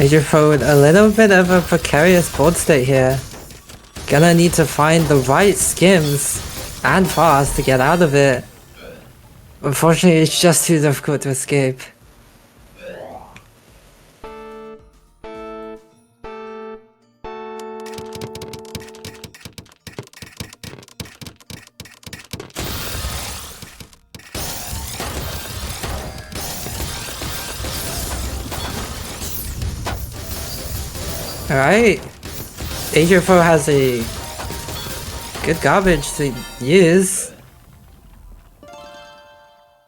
Adrian with a little bit of a precarious board state here. Gonna need to find the right skims and fast to get out of it. Unfortunately, it's just too difficult to escape. Alright. Adrian has a good garbage to use.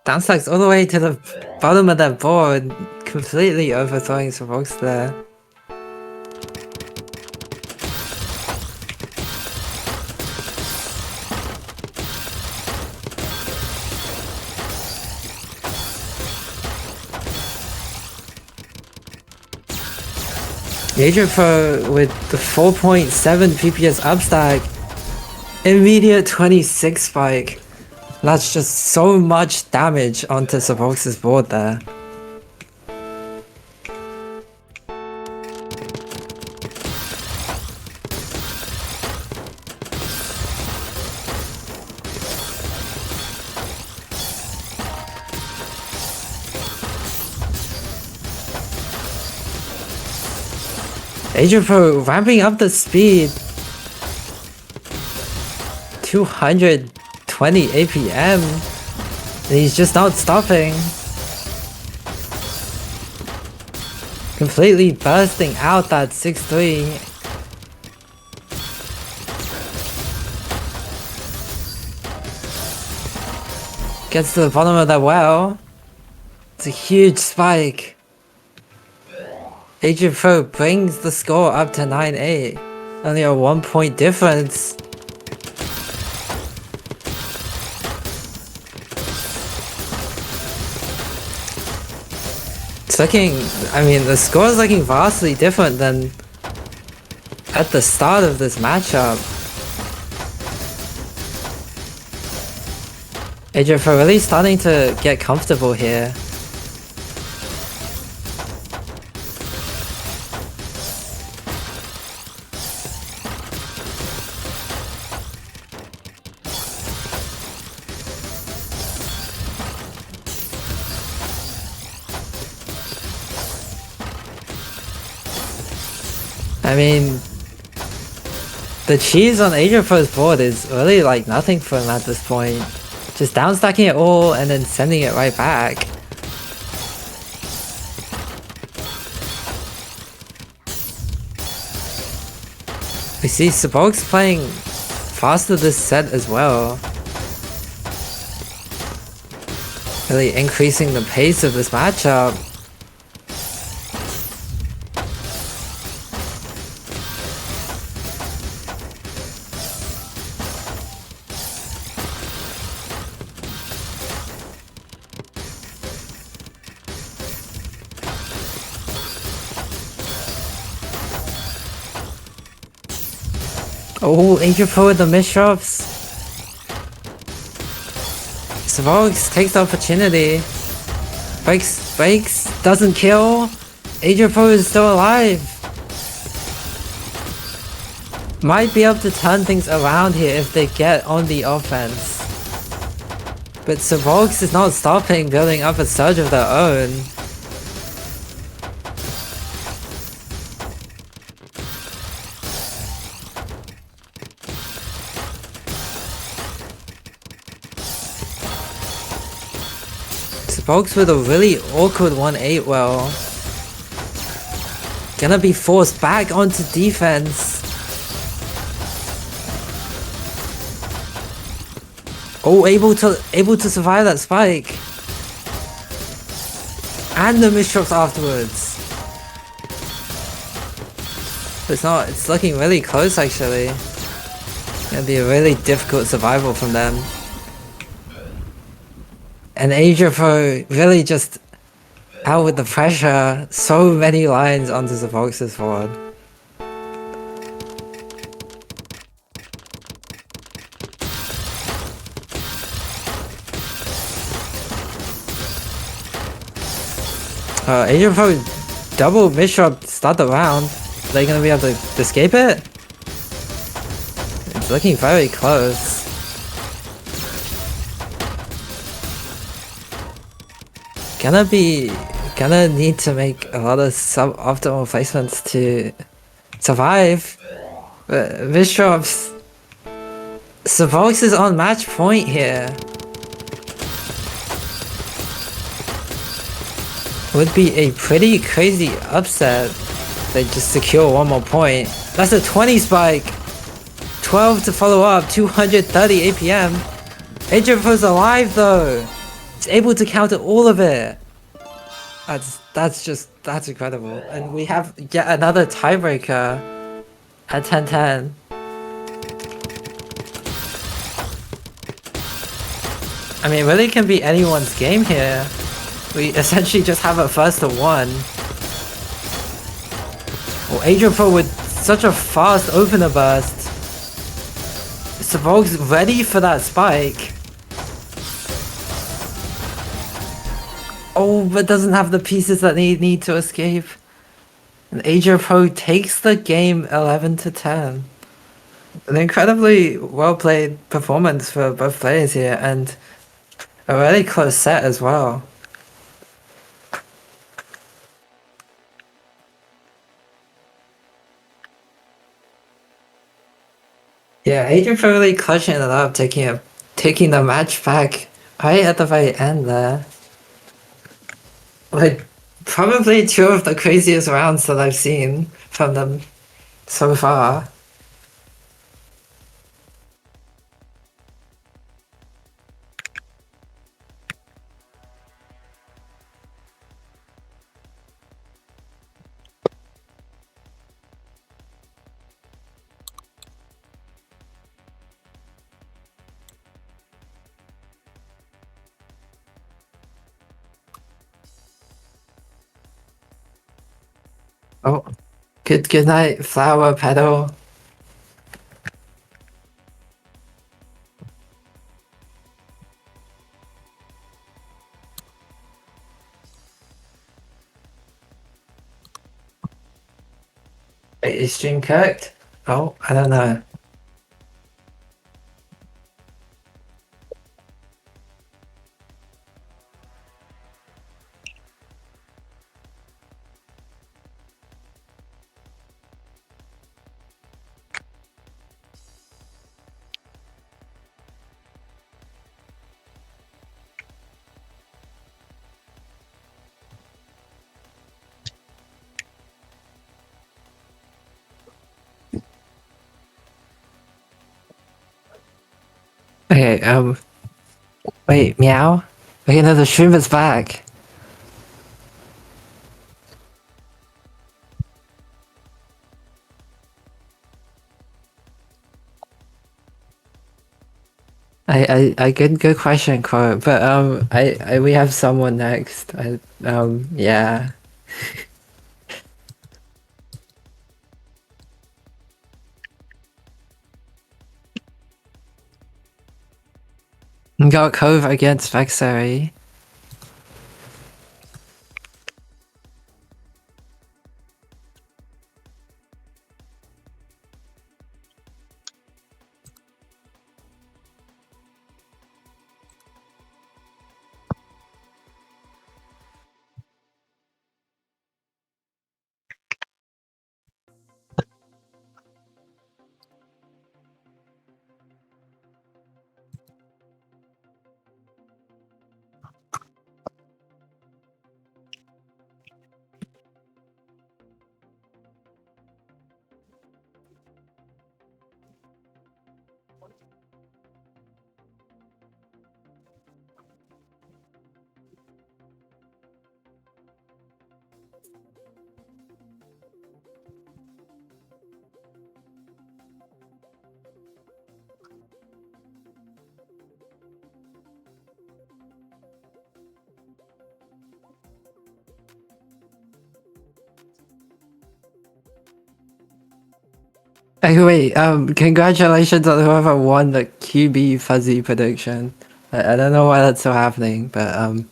Downstacks all the way to the bottom of that board, completely overthrowing some rocks there. Adrian with the 4.7 PPS upstack, immediate 26 spike. That's just so much damage onto Savox's board there. Adrian ramping up the speed. 220 APM. And he's just not stopping. Completely bursting out that 6-3. Gets to the bottom of that well. It's a huge spike. Adrian brings the score up to 9-8. Only a 1 point difference. It's looking, I mean, the score is looking vastly different than at the start of this matchup. Adrian really starting to get comfortable here. I mean, the cheese on Adrian's board is really like nothing for him at this point. Just downstacking it all and then sending it right back. We see Sabox playing faster this set as well. Really increasing the pace of this matchup. Oh, Adrian with the misdrops. Savox takes the opportunity. Breaks, doesn't kill. Adrian is still alive. Might be able to turn things around here if they get on the offense. But Savox is not stopping, building up a surge of their own. Savox with a really awkward 1-8 well. Gonna be forced back onto defense. Oh, able to survive that spike. And the misdrops afterwards. It's looking really close actually. Gonna be a really difficult survival from them. And Adrian really just out with the pressure. So many lines onto Savox's board. Adrian double Bishop start the round. Are they gonna be able to escape it? It's looking very close. Gonna need to make a lot of suboptimal placements to survive. Bishop's Savox is on match point here. Would be a pretty crazy upset. They just secure one more point. That's a 20 spike. 12 to follow up. 230 APM. Adrian's alive though. He's able to counter all of it. That's incredible. And we have yet another tiebreaker at 10-10. I mean, it really can be anyone's game here. We essentially just have a first to one. Well, Adrian Pro with such a fast opener burst. Savog's ready for that spike. Oh, but doesn't have the pieces that they need to escape. And Adrian Pro takes the game 11-10. An incredibly well played performance for both players here, and a really close set as well. Yeah, Adrian Pro really clutching it up, taking the match back right at the very end there. Like, probably two of the craziest rounds that I've seen from them so far. Oh, good night, Flower Petal. Wait, is stream cooked? Oh, I don't know. Okay, wait, meow? Okay, no, the stream is back. Good question, quote. But we have someone next. Yeah. Got Cove against Vexary. Hey, wait, congratulations on whoever won the QB fuzzy prediction. I don't know why that's still happening, but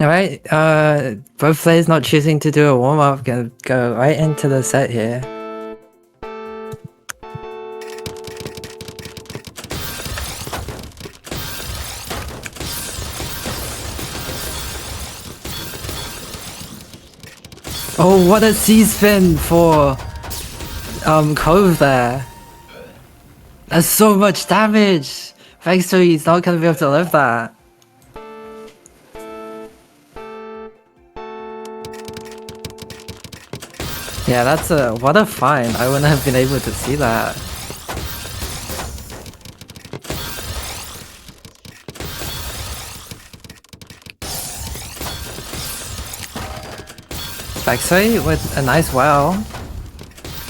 Alright, both players not choosing to do a warm-up, gonna go right into the set here. Oh, what a C-spin for Cove there. That's so much damage! Vexory's not gonna be able to live that. Yeah, that's what a find. I wouldn't have been able to see that. Vexory with a nice well.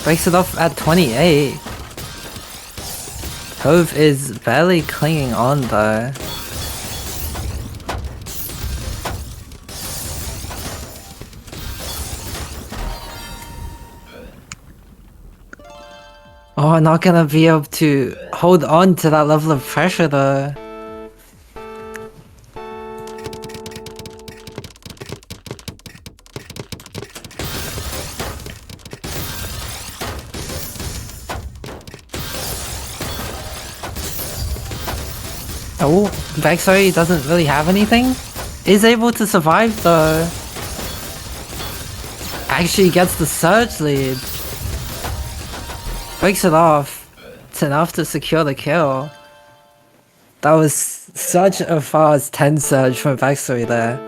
Breaks it off at 28. Cove is barely clinging on though. Oh, not gonna be able to hold on to that level of pressure though. Oh, Vexory doesn't really have anything. Is able to survive though. Actually gets the surge lead. Breaks it off. It's enough to secure the kill. That was such a fast 10 surge from Vexory there.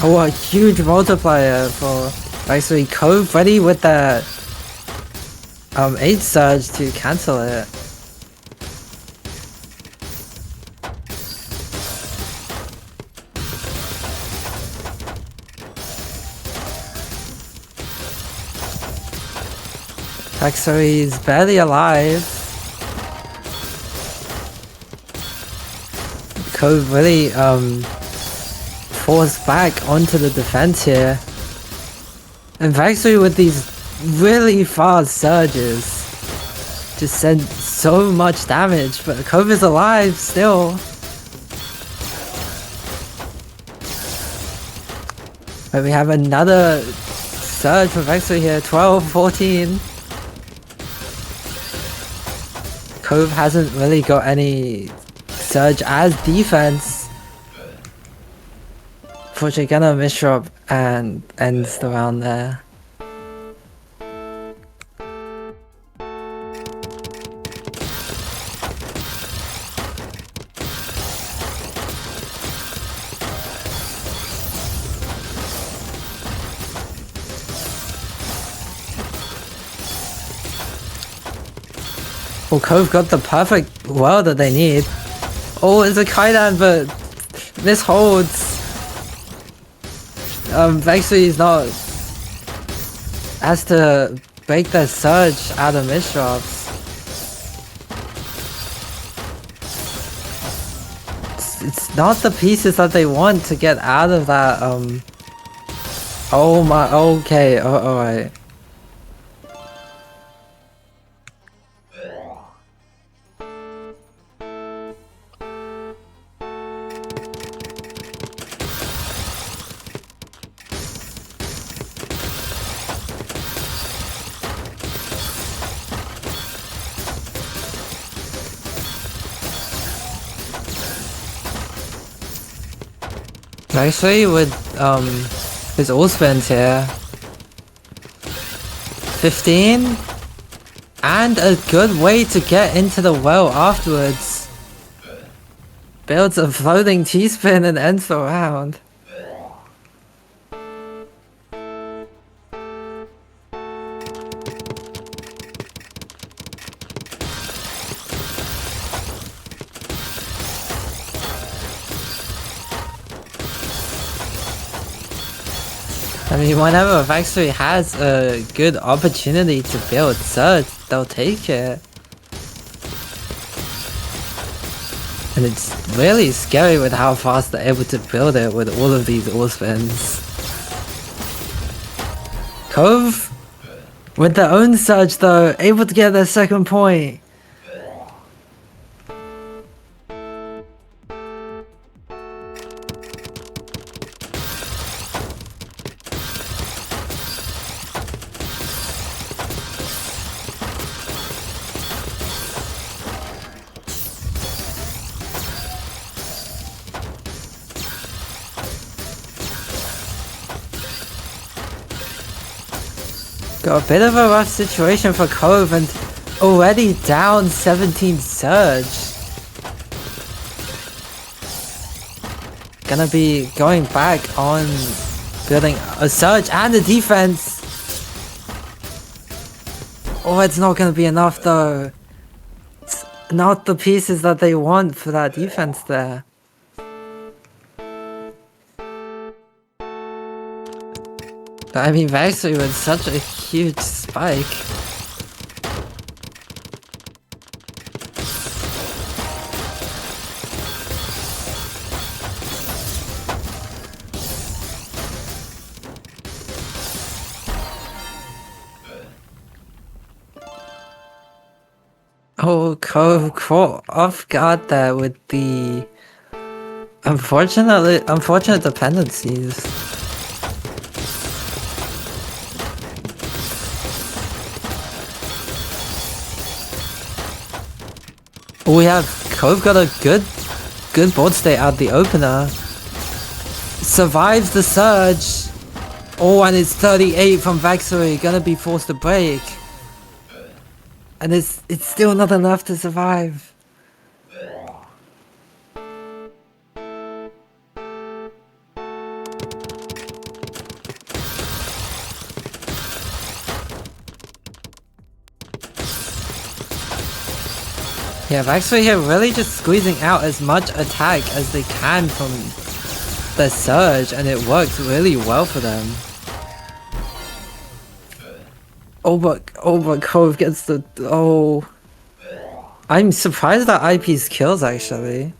Oh, a huge multiplier for Vexory. Cove ready with that 8 surge to cancel it. Vexory is barely alive. Cove really forced back onto the defense here. And Vexory with these really fast surges just sent so much damage, but Cove is alive still. But we have another surge for Vexory here, 12, 14. Cove hasn't really got any surge as defense. Unfortunately, gonna misdrop and ends the round there. Well, Cove got the perfect well that they need. Oh, it's a Kaidan, but misholds. Vexory is not... has to break that surge out of misdrops. It's not the pieces that they want to get out of that, Oh my... okay, alright. Actually, with his all spins here, 15, and a good way to get into the well afterwards. Builds a floating T-spin and ends the round. I mean, whenever Vexory has a good opportunity to build surge, they'll take it. And it's really scary with how fast they're able to build it with all of these ore spins. Cove, with their own surge though, able to get their second point. Got a bit of a rough situation for Cove and already down 17 surge. Gonna be going back on building a surge and a defense. Oh, it's not gonna be enough though. It's not the pieces that they want for that defense there. I mean, Vexury with such a huge spike. Oh, caught off guard there with the unfortunate dependencies. We have Cove got a good board state out the opener. Survives the surge. Oh, and it's 38 from Vexury, gonna be forced to break. And it's still not enough to survive. Yeah, Vexury here really just squeezing out as much attack as they can from the surge, and it works really well for them. Oh, but Cove gets the... Oh. I'm surprised that IP's kills, actually.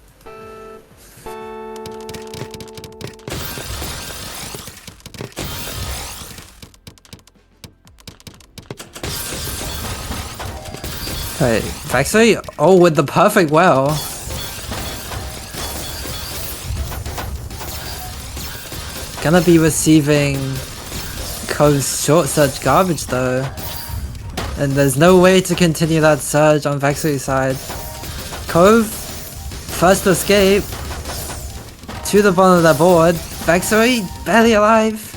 Right, Vexury, oh, with the perfect well. Gonna be receiving Cove's short surge garbage though. And there's no way to continue that surge on Vexury's side. Cove, first to escape, to the bottom of the board. Vexury, barely alive.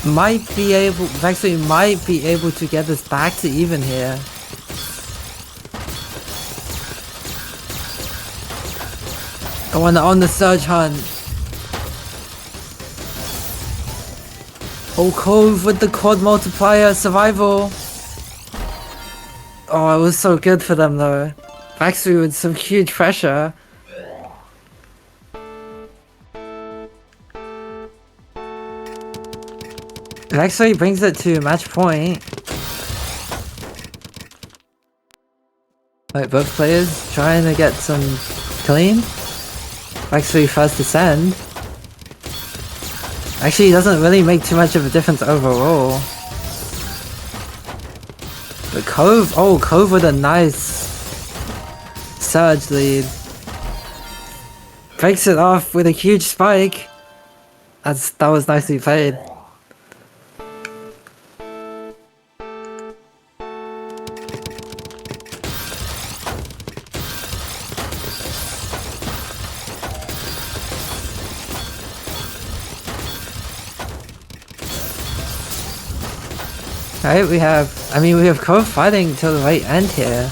Vexury might be able to get this back to even here. Going on the surge hunt. Oh, Cove with the quad multiplier survival. Oh, it was so good for them though. Vexury with some huge pressure. Vexury brings it to match point. Right, both players trying to get some clean. Vexury first to send. Actually, it doesn't really make too much of a difference overall. But Cove, oh, Cove with a nice surge lead. Breaks it off with a huge spike. That was nicely played. Right, we have Cove fighting till the right end here.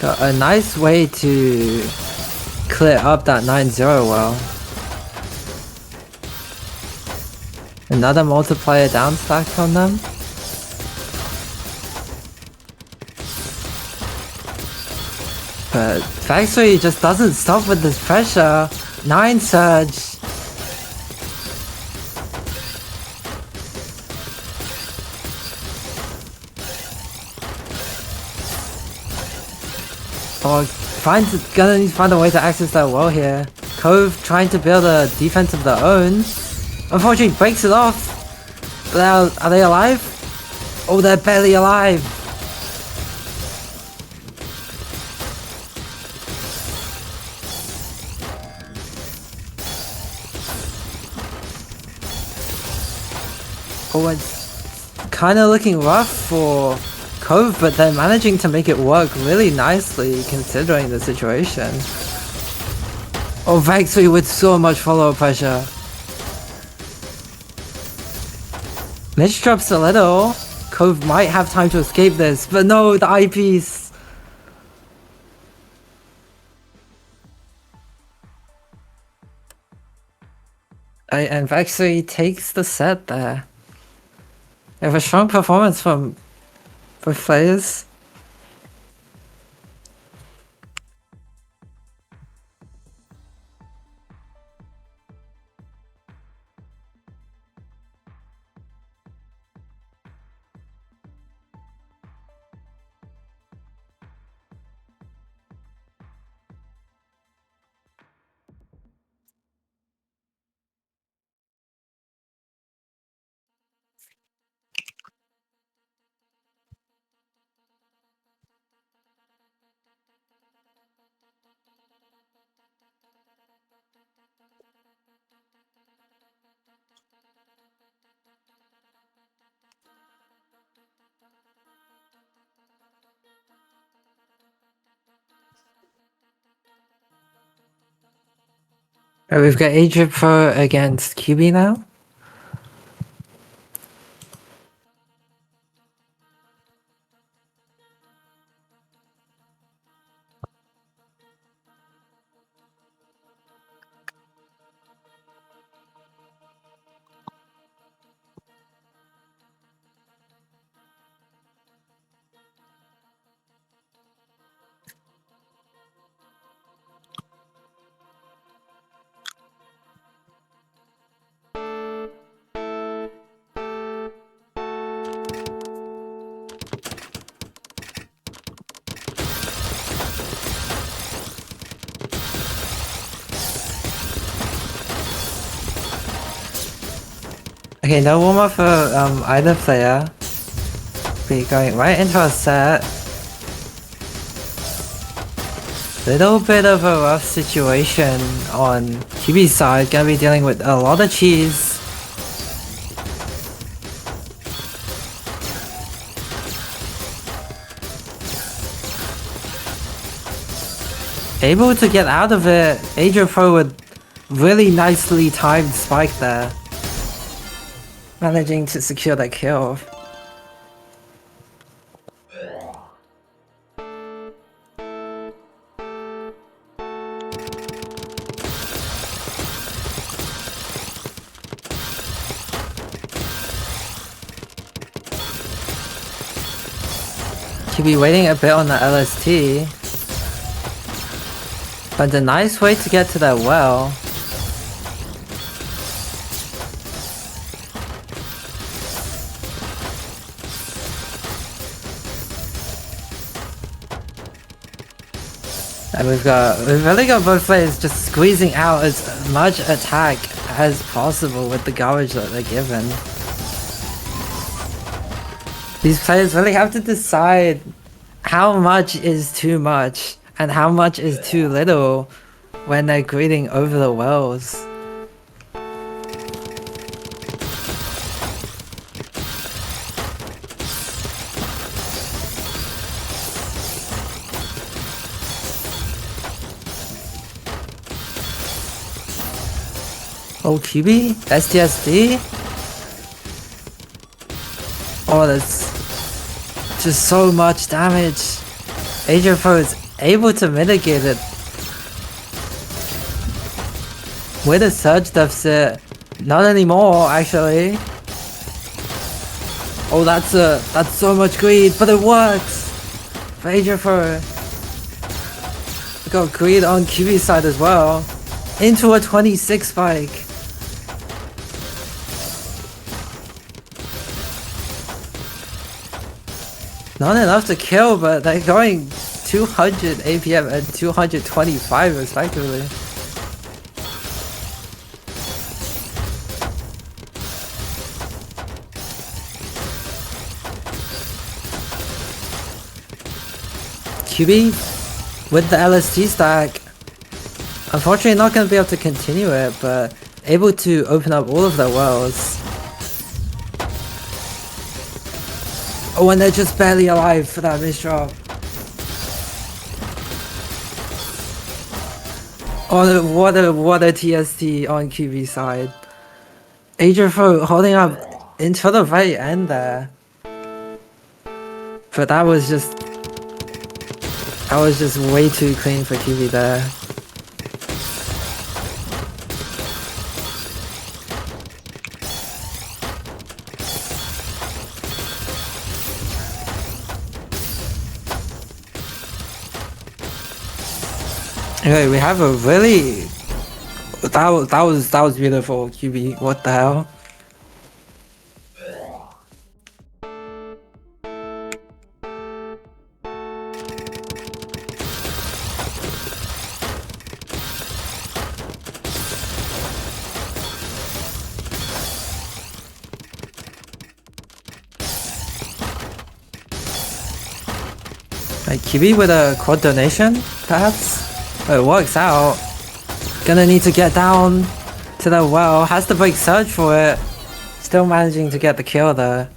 Got a nice way to clear up that 9-0 well. Another multiplier down stack from them. But Vexury just doesn't stop with this pressure. 9 surge. Oh, gonna need to find a way to access that well here. Cove trying to build a defense of their own. Unfortunately breaks it off. But now, are they alive? Oh, they're barely alive. Oh, it's kind of looking rough for Cove, but they're managing to make it work really nicely considering the situation. Oh, Vexury with so much follow-up pressure. Mitch drops a little. Cove might have time to escape this, but no, the eyepiece. And Vexury takes the set there. They have a strong performance from both players. We've got Adria Pro against QB now. Okay, no warm up for either player. Be going right into a set. Little bit of a rough situation on QB's side. Gonna be dealing with a lot of cheese. Able to get out of it. Adria Pro with really nicely timed spike there. Managing to secure that kill. Should be waiting a bit on the LST. But a nice way to get to that well. And we've really got both players just squeezing out as much attack as possible with the garbage that they're given. These players really have to decide how much is too much and how much is too little when they're greeting over the wells. Oh, QB? STSD? Oh, that's just so much damage. Adria Pro is able to mitigate it with a surge deficit. Not anymore, actually. Oh, that's so much greed, but it works for Adria Pro. We got greed on QB's side as well. Into a 26 spike. Not enough to kill, but they're going 200 APM and 225 respectively. QB with the LST stack. Unfortunately not going to be able to continue it, but able to open up all of their worlds. Oh, and they're just barely alive for that misdrop. Oh, what a TST on QB side. Adriafo holding up until the very end there. But that was just way too clean for QB there. Okay, we have a really that was beautiful, QB. What the hell? Like QB with a quad donation, perhaps? It works out. Gonna need to get down to the well. Has to break surge for it. Still managing to get the kill there.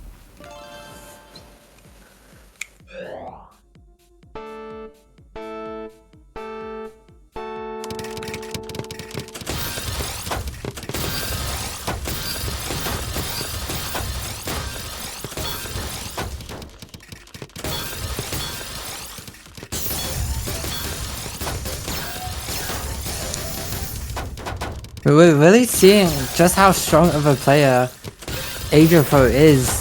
We're really seeing just how strong of a player Adriafo is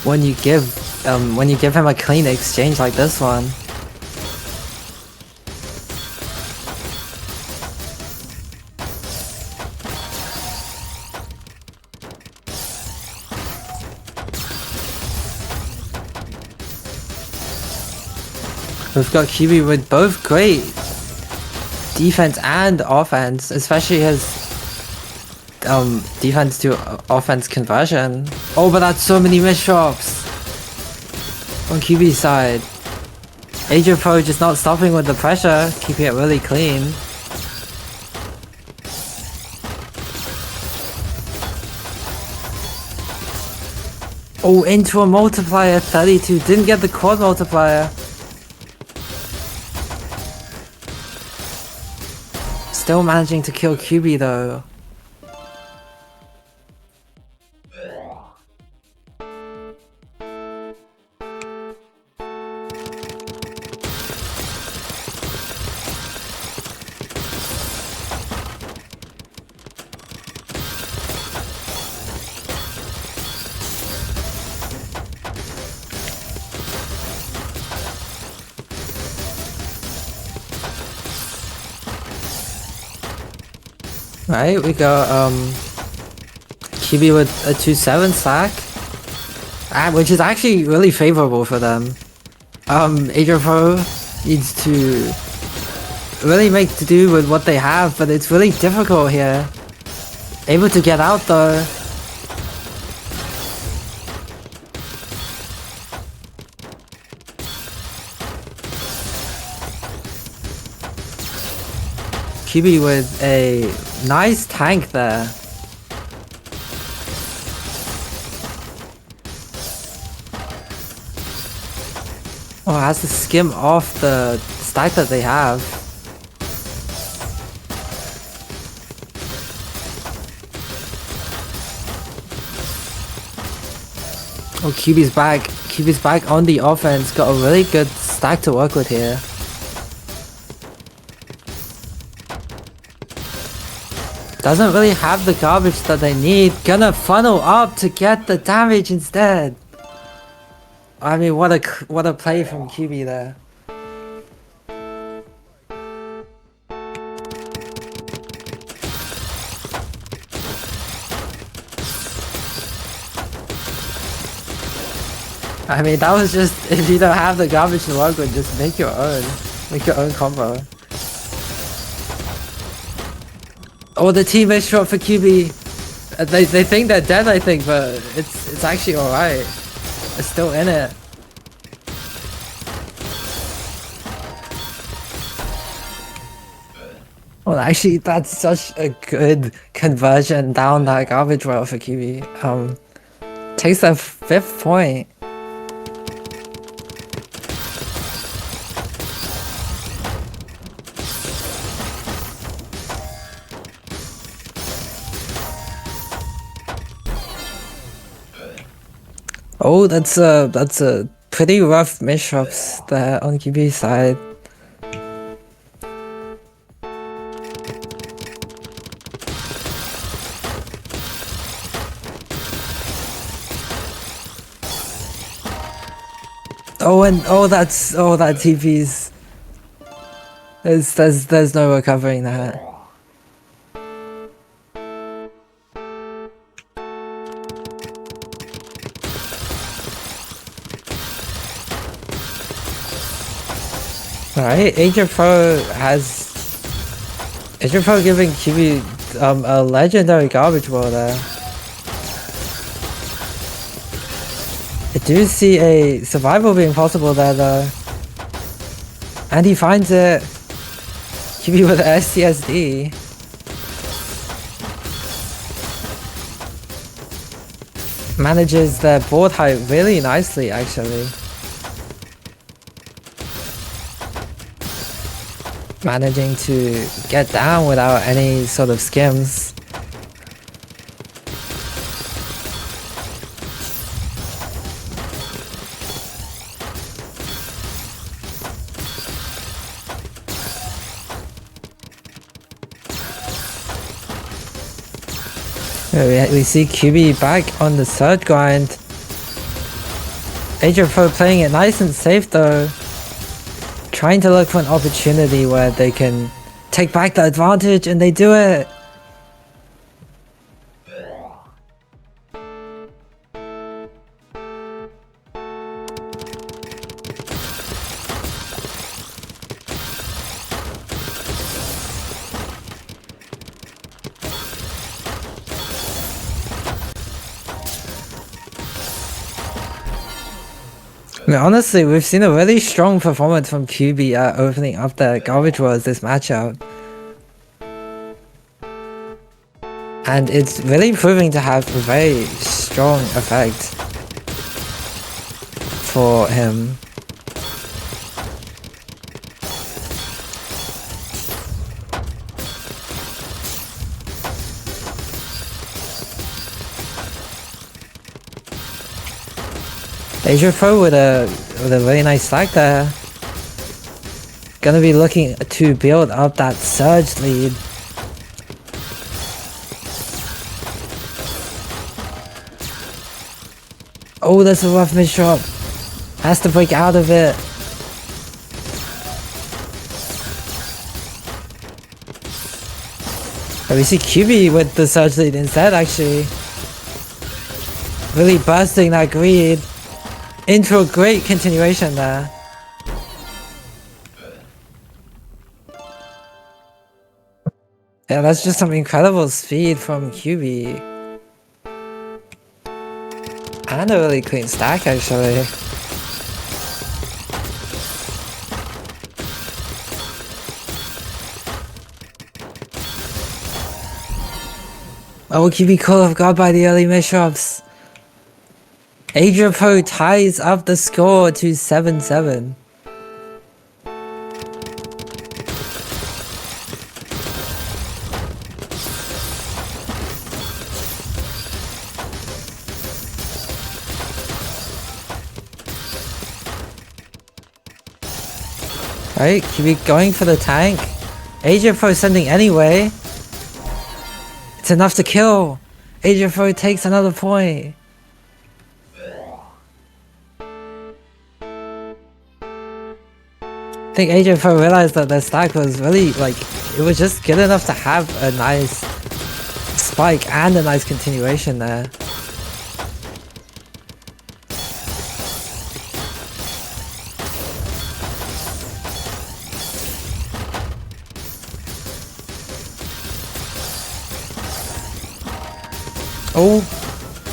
when you give him a clean exchange like this one. We've got QB with both great defense and offense, especially his defense to offense conversion. Oh, but that's so many misdrops on QB's side. Adriafo just not stopping with the pressure, keeping it really clean. Oh, into a multiplier, 32, didn't get the quad multiplier. Still managing to kill QB though. Right, we got QB with a 2-7 stack, which is actually really favorable for them. Adriafo needs to really make to do with what they have, but it's really difficult here. Able to get out though. QB with a nice tank there. Oh, it has to skim off the stack that they have. Oh, QB's back. QB's back on the offense. Got a really good stack to work with here. Doesn't really have the garbage that they need. Gonna funnel up to get the damage instead. I mean, what a play from QB there. I mean, that was just, if you don't have the garbage to work with, just make your own. Make your own combo. Oh, the team is short for QB. They think they're dead, I think, but it's actually alright. It's still in it. Well, actually, that's such a good conversion down that garbage well for QB. Takes the 5th point. Oh, that's a pretty rough mishaps there on QB side. Oh, and that TP's. There's no recovering that. Alright, Agent Pro giving QB a legendary garbage wall there. I do see a survival being possible there though. And he finds it. QB with STSD. Manages their board height really nicely actually. Managing to get down without any sort of skims. We see QB back on the surge grind. Agent Pro playing it nice and safe though. Trying to look for an opportunity where they can take back the advantage, and they do it. I mean, honestly, we've seen a really strong performance from QB opening up the garbage wars this matchup. And it's really proving to have a very strong effect for him. Agent Pro with a really nice stack there. Gonna be looking to build up that surge lead. Oh, that's a rough mid-shot. Has to break out of it. Oh, we see QB with the surge lead instead actually. Really bursting that greed into a great continuation there. Yeah, that's just some incredible speed from QB. And a really clean stack actually. Oh, QB caught off guard by the early mishaps. Agent Pro ties up the score to 7-7. Right, QB going for the tank. Agent Pro sending anyway. It's enough to kill. Agent Pro takes another point. I think Agent Pro realized that their stack was really, like, it was just good enough to have a nice spike and a nice continuation there. Oh,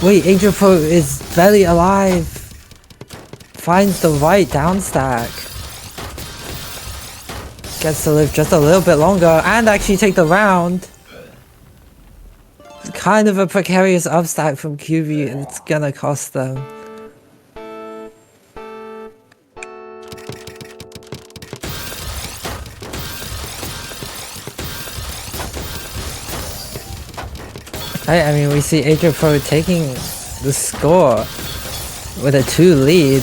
wait, Angel Pro is barely alive. Finds the right down stack. Gets to live just a little bit longer and actually take the round. Kind of a precarious upstack from QB, and it's gonna cost them. I mean, we see Angel Pro taking the score with a 2 lead.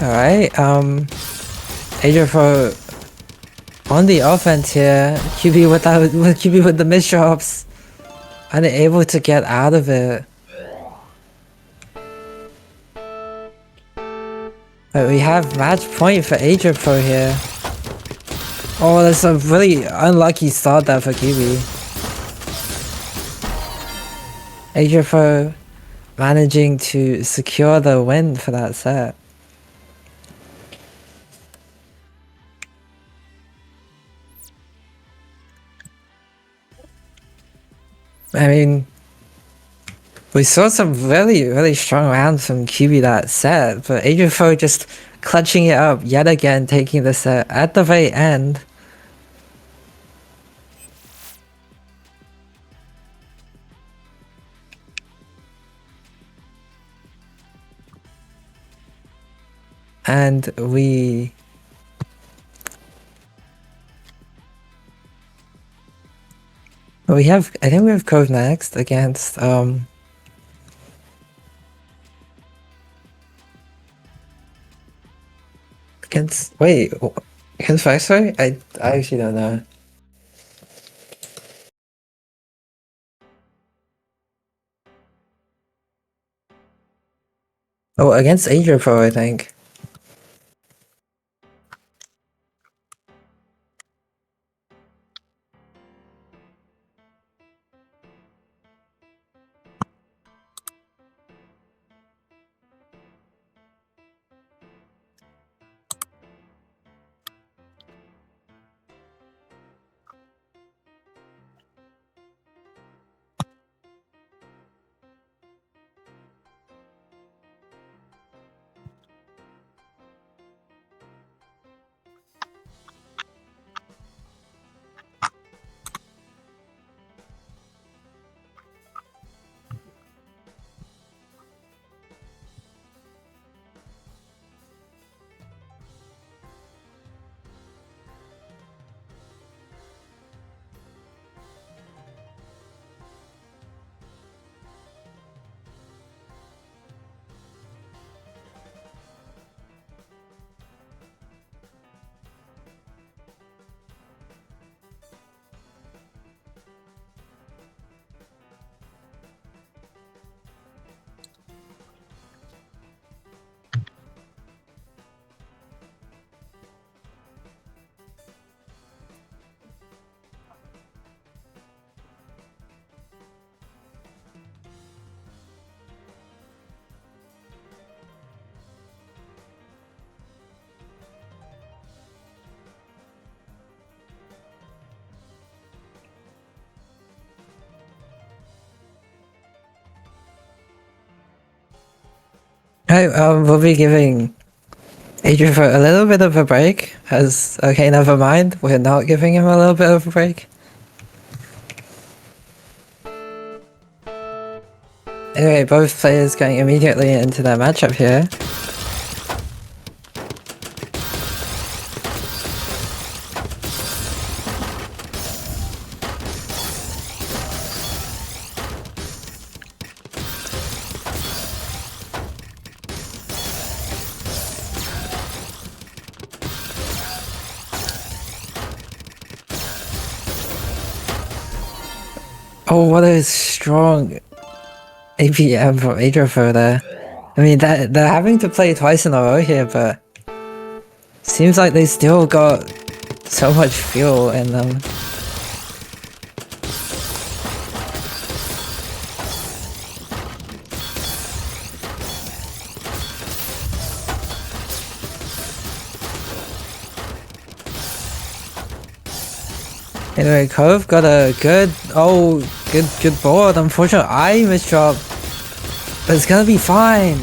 Alright, Angel Pro on the offense here. QB with the mid drops, unable to get out of it. But we have match point for Angel Pro here. Oh, that's a really unlucky start there for QB. Angel Pro managing to secure the win for that set. I mean, we saw some really strong rounds from QB that set, but Angel Pro just clutching it up yet again, taking the set at the very end. And we have, I think we have Cove next against, wait, against Vexory? I actually don't know. Oh, against Angel Pro, I think. We'll be giving Adrian for a little bit of a break, as, okay, never mind, we're not giving him a little bit of a break. Anyway, both players going immediately into their matchup here. Oh, what a strong APM from Adrian there. I mean, they're having to play twice in a row here, but seems like they still got So much fuel in them. Anyway, Cove got a good board. Unfortunately, I misdropped, but it's gonna be fine.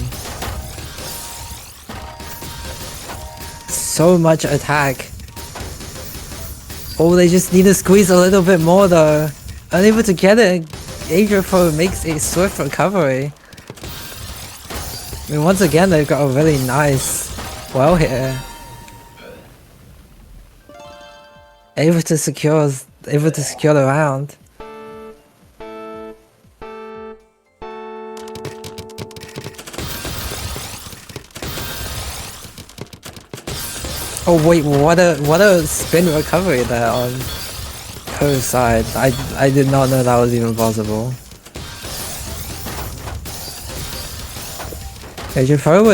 So much attack. Oh, they just need to squeeze a little bit more though. Unable to get it. Adriaphone makes a swift recovery. I mean, once again, they've got a really nice well here. Able to secure the round. Oh wait, what a spin recovery there on Cove's side. I did not know that was even possible. Adriaphone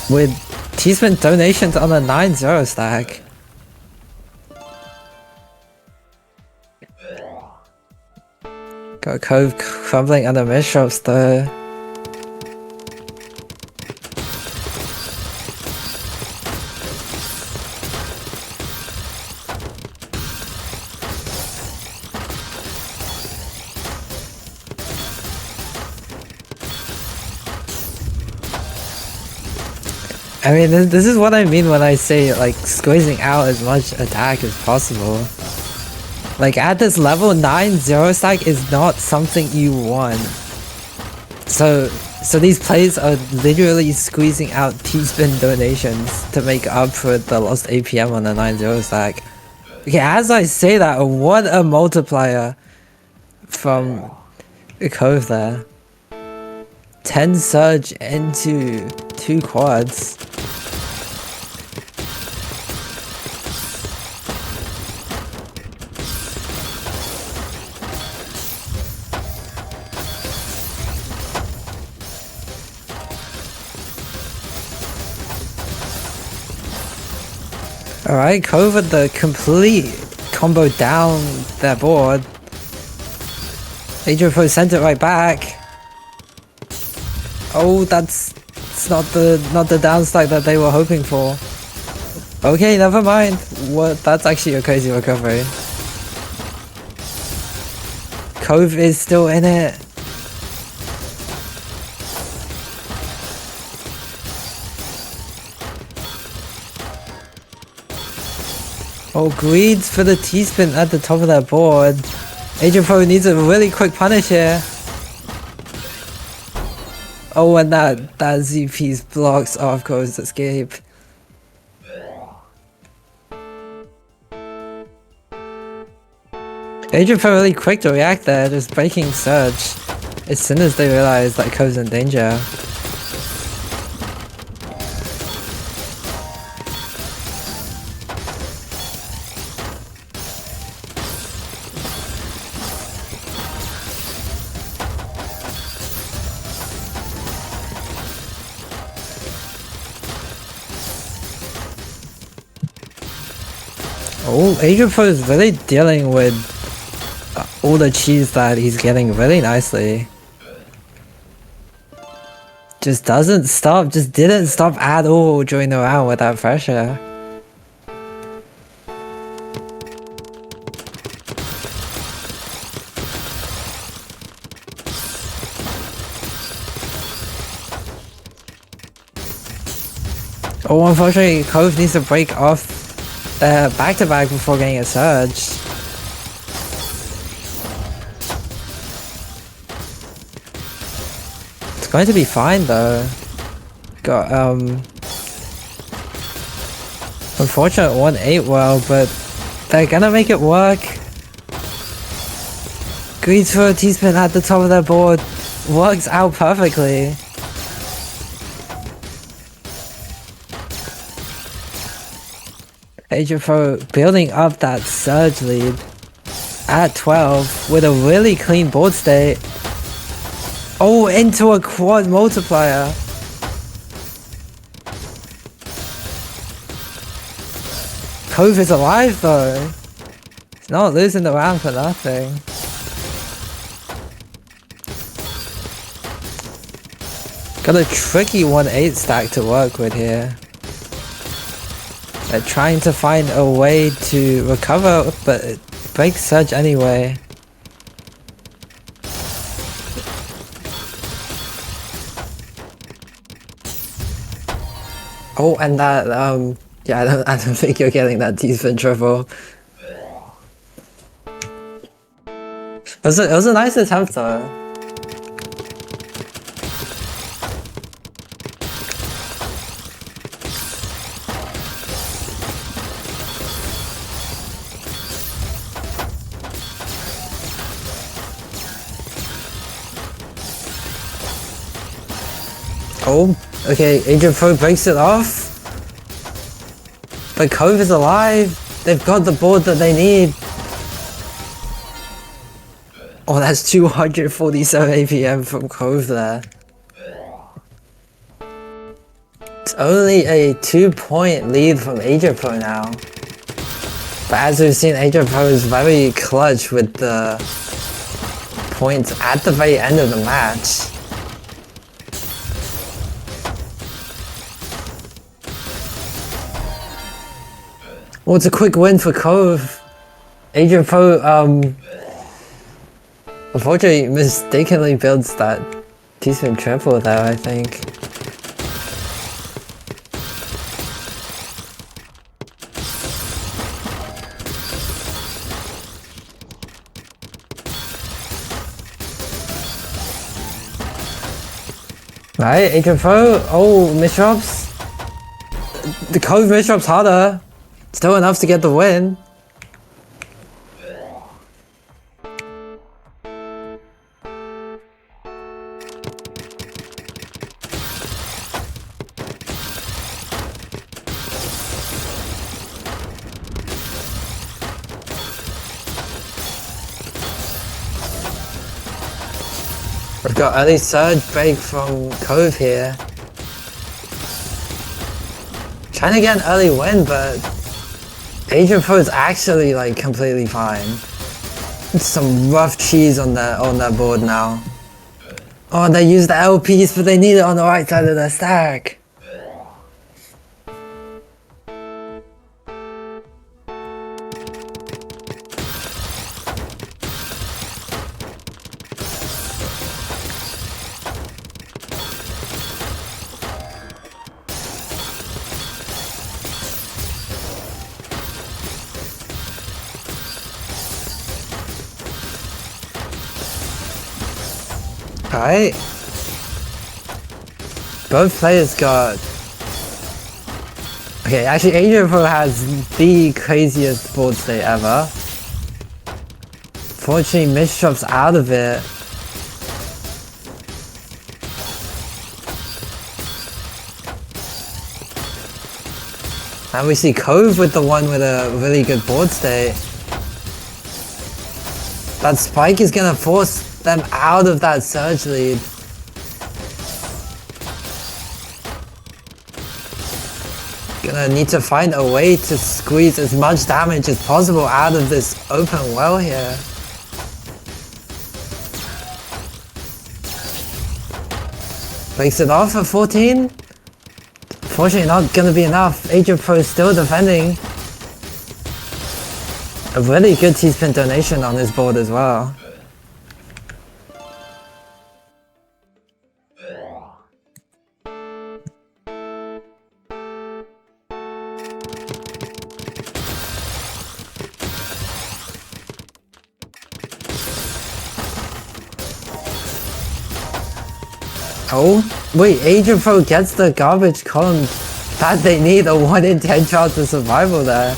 with T-Spin donations on a 9-0 stack. Got Cove crumbling under misdrops though. I mean, this is what I mean when I say, like, squeezing out as much attack as possible. Like, at this level, 9-0 stack is not something you want. So these plays are literally squeezing out T-Spin donations to make up for the lost APM on the 9-0 stack. Okay, as I say that, what a multiplier from Cove there. 10 surge into 2 quads. Alright, Cove with the complete combo down their board. Adriaphone sent it right back. Oh, that's not the down stack that they were hoping for. Okay, never mind. What? That's actually a crazy recovery. Cove is still in it. Oh, greeds for the T-Spin at the top of that board. Adriaphone needs a really quick punish here. Oh, and that Z-piece blocks off Cove's escape. Adriaphone really quick to react there, just breaking Surge as soon as they realize that Cove's in danger. Oh, Adriaphone is really dealing with all the cheese that he's getting really nicely. Just doesn't stop, just didn't stop at all during the round with that pressure. Oh, unfortunately, Cove needs to break off back-to-back before getting a surge. It's going to be fine though. Got unfortunate 1-8 well, but they're gonna make it work. Greeds for a T-Spin at the top of their board. Works out perfectly. Adriaphone building up that surge lead at 12 with a really clean board state. Oh, into a quad multiplier. Cove is alive though. He's not losing the round for nothing. Got a tricky 1-8 stack to work with here. They're trying to find a way to recover, but it breaks Surge anyway. Oh, and that, yeah, I don't think you're getting that T-spin triple. It was a nice attempt though. Oh, okay, Agent Pro breaks it off. But Cove is alive. They've got the board that they need. Oh, that's 247 APM from Cove there. It's only a 2-point lead from Agent Pro now. But as we've seen, Agent Pro is very clutch with the points at the very end of the match. Well, it's a quick win for Cove. Agent Pro, unfortunately mistakenly builds that T-spin triple there, I think. Right, Agent Pro, oh, misdrops. The Cove misdrops harder. Still enough to get the win. We've got early surge break from Cove here. Trying to get an early win, but Agent Pro is actually like completely fine. It's some rough cheese on their board now. Oh, they used the LPs, but they need it on the right side of their stack. Alright. Both players got... Okay, actually Agent Pro has the craziest board state ever. Fortunately, misdrops out of it. And we see Cove with the one with a really good board state. That spike is gonna force them out of that surge lead. Gonna need to find a way to squeeze as much damage as possible out of this open well here. Breaks it off at 14. Fortunately not gonna be enough. Agent Pro is still defending. A really good T-spin donation on his board as well. Oh, wait, Agent Pro gets the garbage column that they need, a 1 in 10 chance of survival there.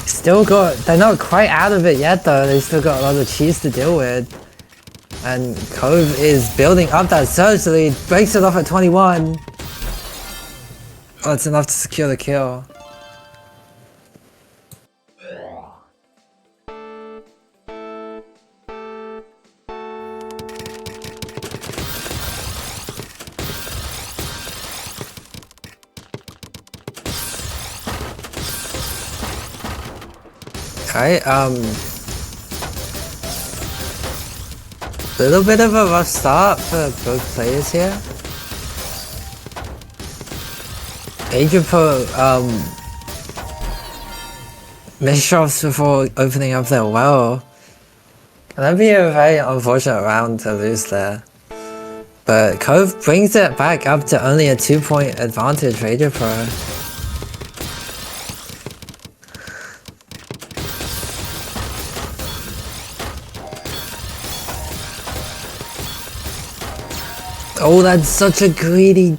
Still got, they're not quite out of it yet though, they still got a lot of cheese to deal with. And Cove is building up that surge lead, breaks it off at 21. Oh, it's enough to secure the kill. Alright, little bit of a rough start for both players here. Adripo, misshots before opening up their well. That'd be a very unfortunate round to lose there. But Cove brings it back up to only a 2-point advantage for Adripo. Oh, that's such a greedy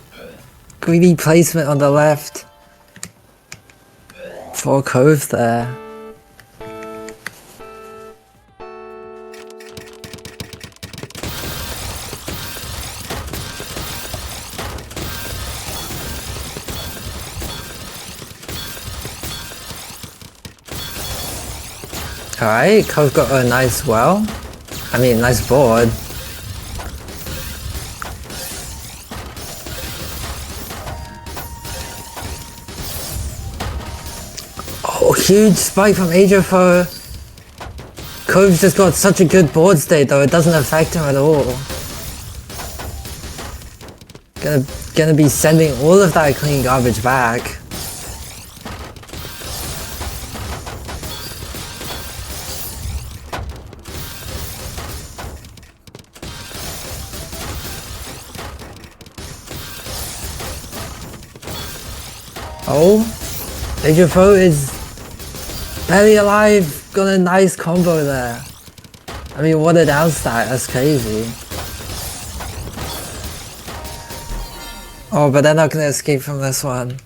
placement on the left. For Cove there. Alright, Cove got a nice well. I mean, nice board. Oh, huge spike from Adripo. Cove's just got such a good board state though, it doesn't affect him at all. Gonna be sending all of that clean garbage back. Oh, Adripo is barely alive, got a nice combo there. I mean, what a down stat, that's crazy. Oh, but they're not gonna escape from this one.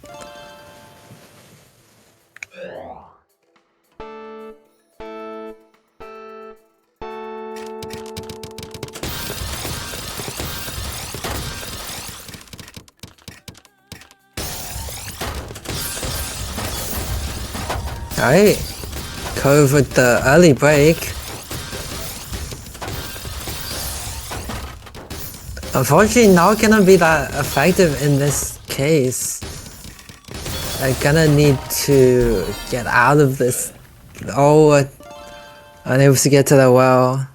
Alright, Cove with the early break. Unfortunately, not gonna be that effective in this case. They're gonna need to get out of this. Oh, unable to get to the well.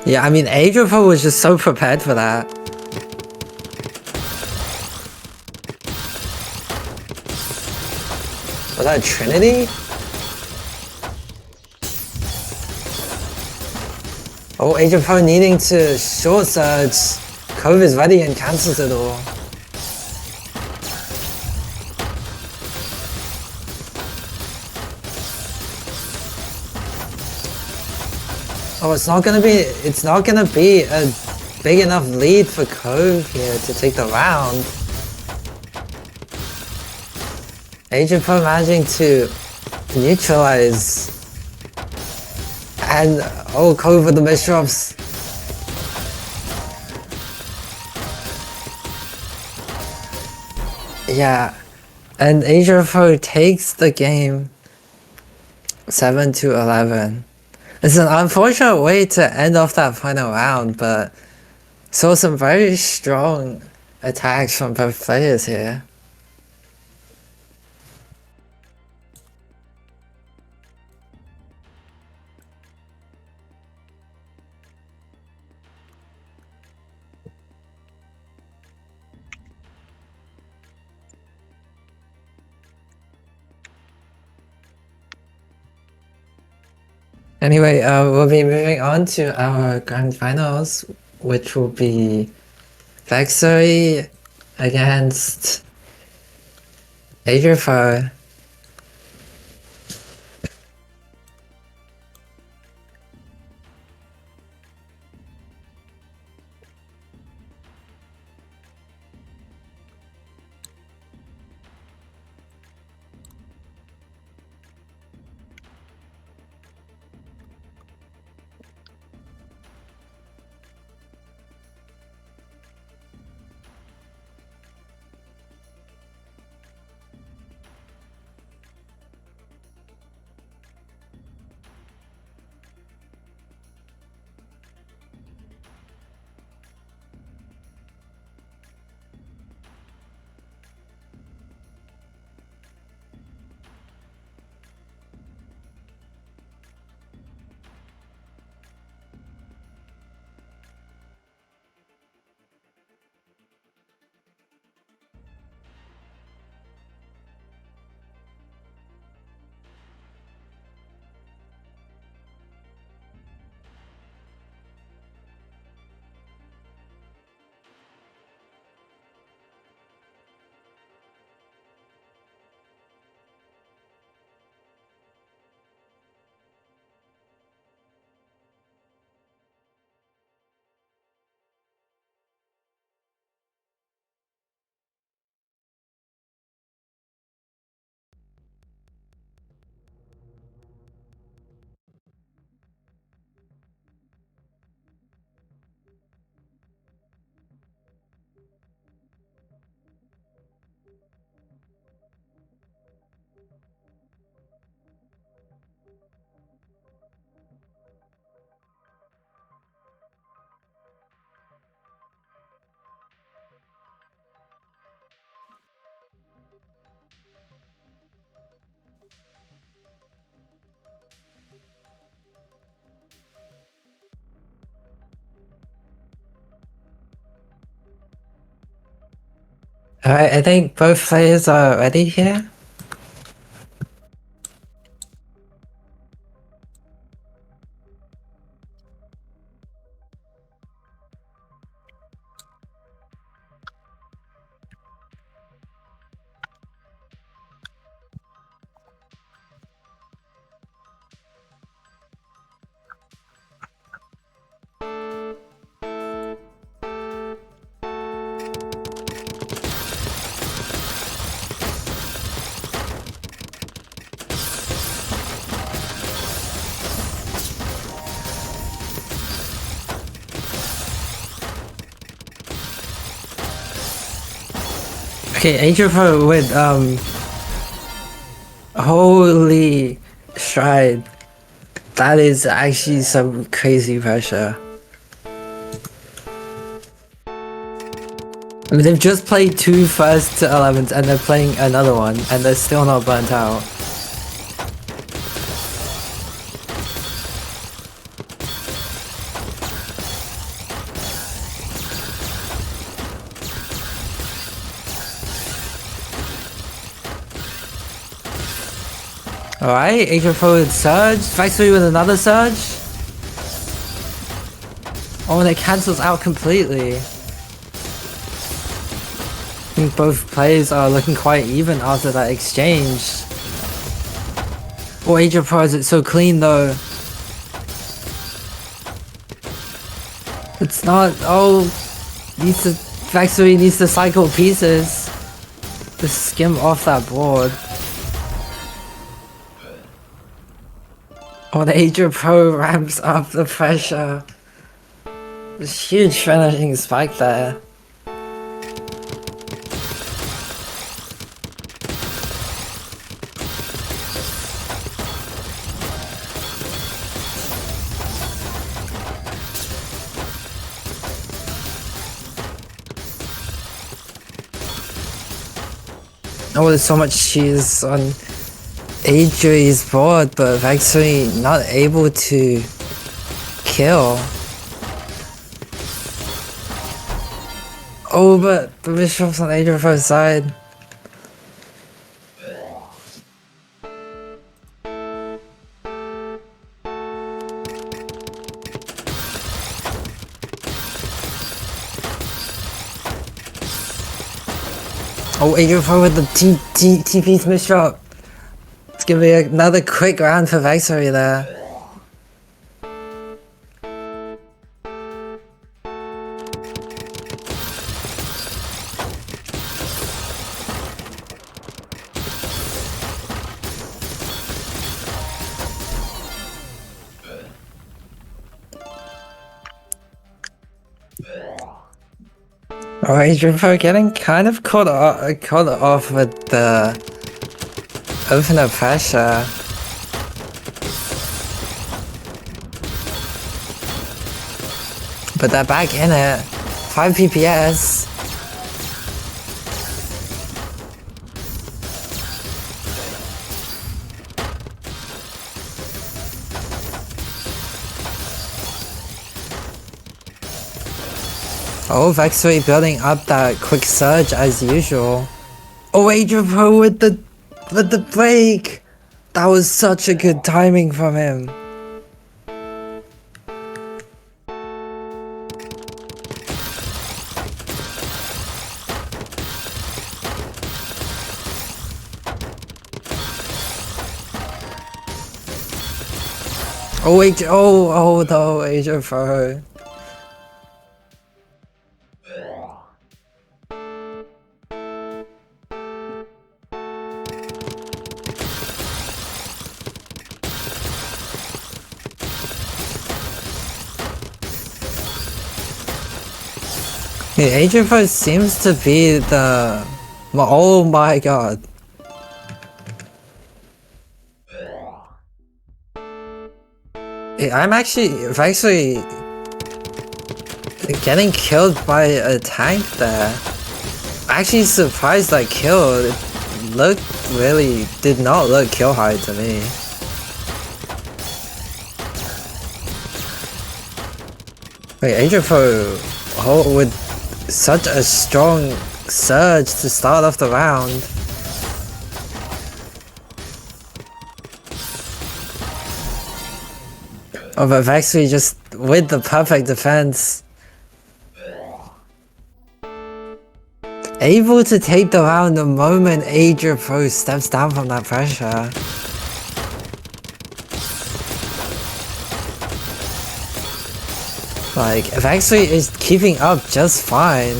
Yeah, I mean, Adripo was just so prepared for that. Was that Trinity? Oh, Adripo needing to short surge. Cove is ready and cancels it all. Oh, it's not gonna be a big enough lead for Cove here to take the round. Adripo managing to neutralize. And oh, Cove with the misdrops. Yeah, and Adripo takes the game 7-11. It's an unfortunate way to end off that final round, but saw some very strong attacks from both players here. Anyway, we'll be moving on to our grand finals, which will be Vexory against Adripo. Alright, I think both players are ready here. Okay, Adrian with holy stride. That is actually some crazy pressure. I mean, they've just played 2 first to 11s and they're playing another one and they're still not burnt out. Alright, Adrian with Surge, Factory with another Surge. Oh, and it cancels out completely. I think both players are looking quite even after that exchange. Oh, Adrian Pro is so clean though. It's not. Oh, Factory needs to cycle pieces to skim off that board. Oh, the Adrian Pro ramps up the pressure. There's huge finishing spike there. Oh, there's so much cheese on Adri's board, but Factory not able to kill. Oh, but the Bishop's on Adrian's side. Oh, Adrian with the TP's misdrop. It's gonna be another quick round for Factory there. Oh, Adrian getting kind of caught off with the opener pressure. But they're back in it. 5 PPS. Oh, Factory building up that quick surge as usual. Oh, Adrian Pro with the break. That was such a good timing from him. Oh wait, oh no, Adrian Pro. Adrian Pro seems to be the... Oh my god. I'm actually getting killed by a tank there. Actually surprised that kill. It did not look kill high to me. Wait, Adrian Pro with such a strong surge to start off the round. Oh, but Vexury just with the perfect defense. Able to take the round the moment Adria Pro steps down from that pressure. Like, Vexury is keeping up just fine.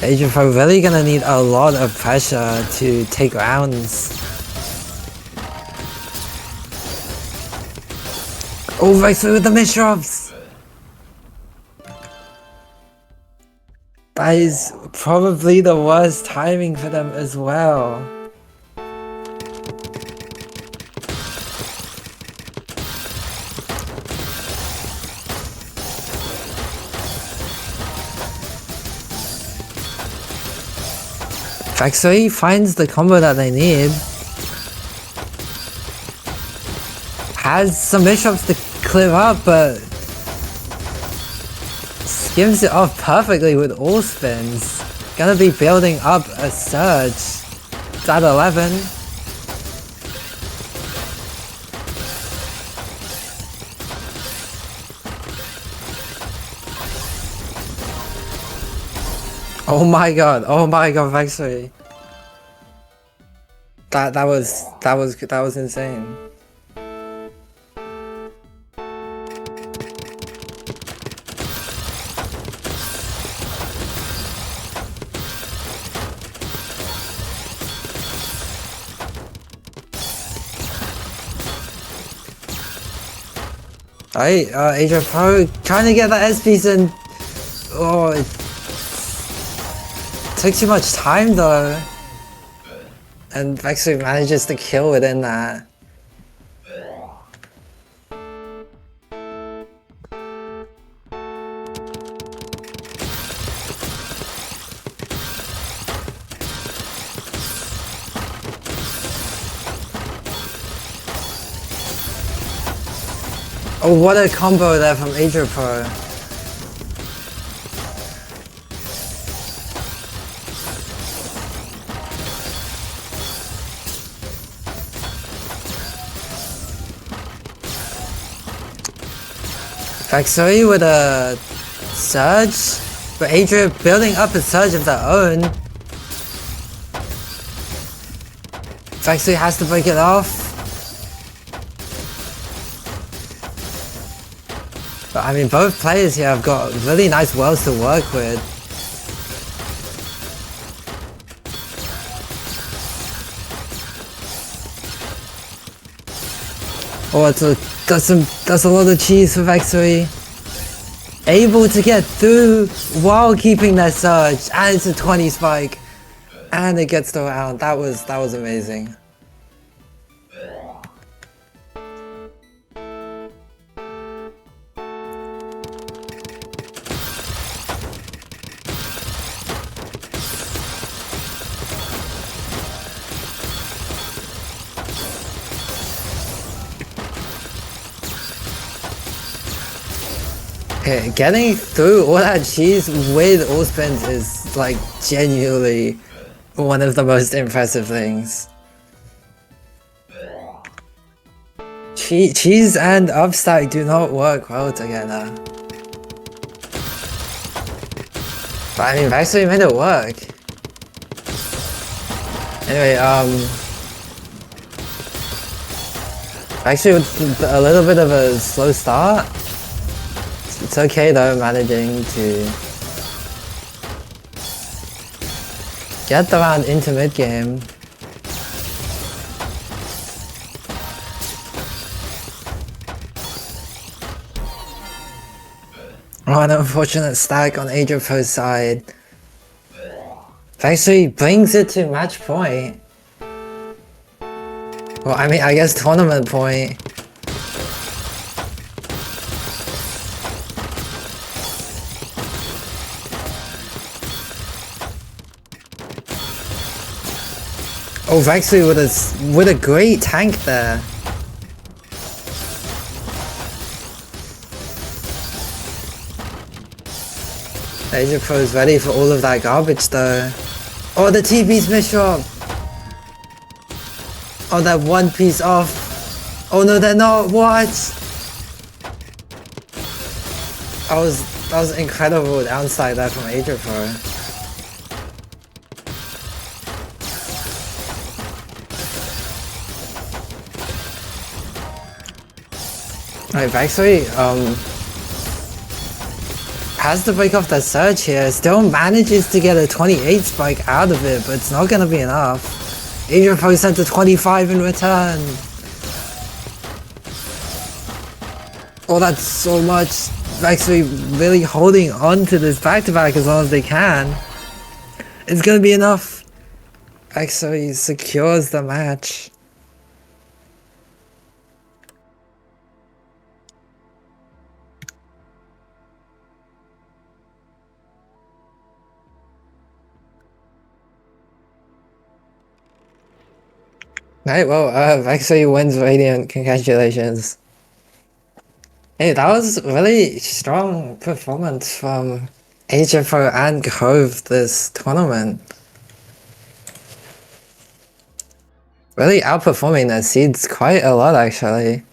Adria Pro really gonna need a lot of pressure to take rounds. Oh, Vexury with the misdrops! That is probably the worst timing for them as well. Vexury finds the combo that they need. Has some misdrops to clear up, but skims it off perfectly with all spins. Gonna be building up a surge. It's at 11. Oh my god, Vexury. That was insane. Alright, Adria Pro trying to get that SPs in. Oh, it took too much time though. And Vexury manages to kill within that. Oh, what a combo there from Adria Pro. Vexury with a surge, but Adria building up a surge of their own. Vexury has to break it off. But I mean, both players here have got really nice worlds to work with. Oh, that's a lot of cheese for Vexury. Able to get through while keeping that surge, and it's a 20 spike, and it gets the round. That was amazing. Okay, getting through all that cheese with all spins is like genuinely one of the most impressive things. Cheese and upstack do not work well together. But I mean, Vexury made it work. Anyway, Vexury with a little bit of a slow start. It's okay though, managing to get the round into mid game. Oh, an unfortunate stack on Adria Pro's side. Vexury brings it to match point. Well, I mean, I guess tournament point. Oh, Vexury with a great tank there. Asia Pro's ready for all of that garbage though. Oh, the TB's misdrop! Oh, that one piece off. Oh no, they're not. What? That was incredible downside there from Asia Pro. Alright, Vexury, has to break off that surge here, still manages to get a 28 spike out of it, but it's not gonna be enough. Asia Pro sent a 25 in return. Oh, that's so much. Vexury really holding on to this back-to-back as long as they can. It's gonna be enough. Vexury secures the match. Right, well, Vexury wins Radiant, congratulations. Hey, that was really strong performance from Asia Pro and Cove this tournament. Really outperforming their seeds quite a lot actually.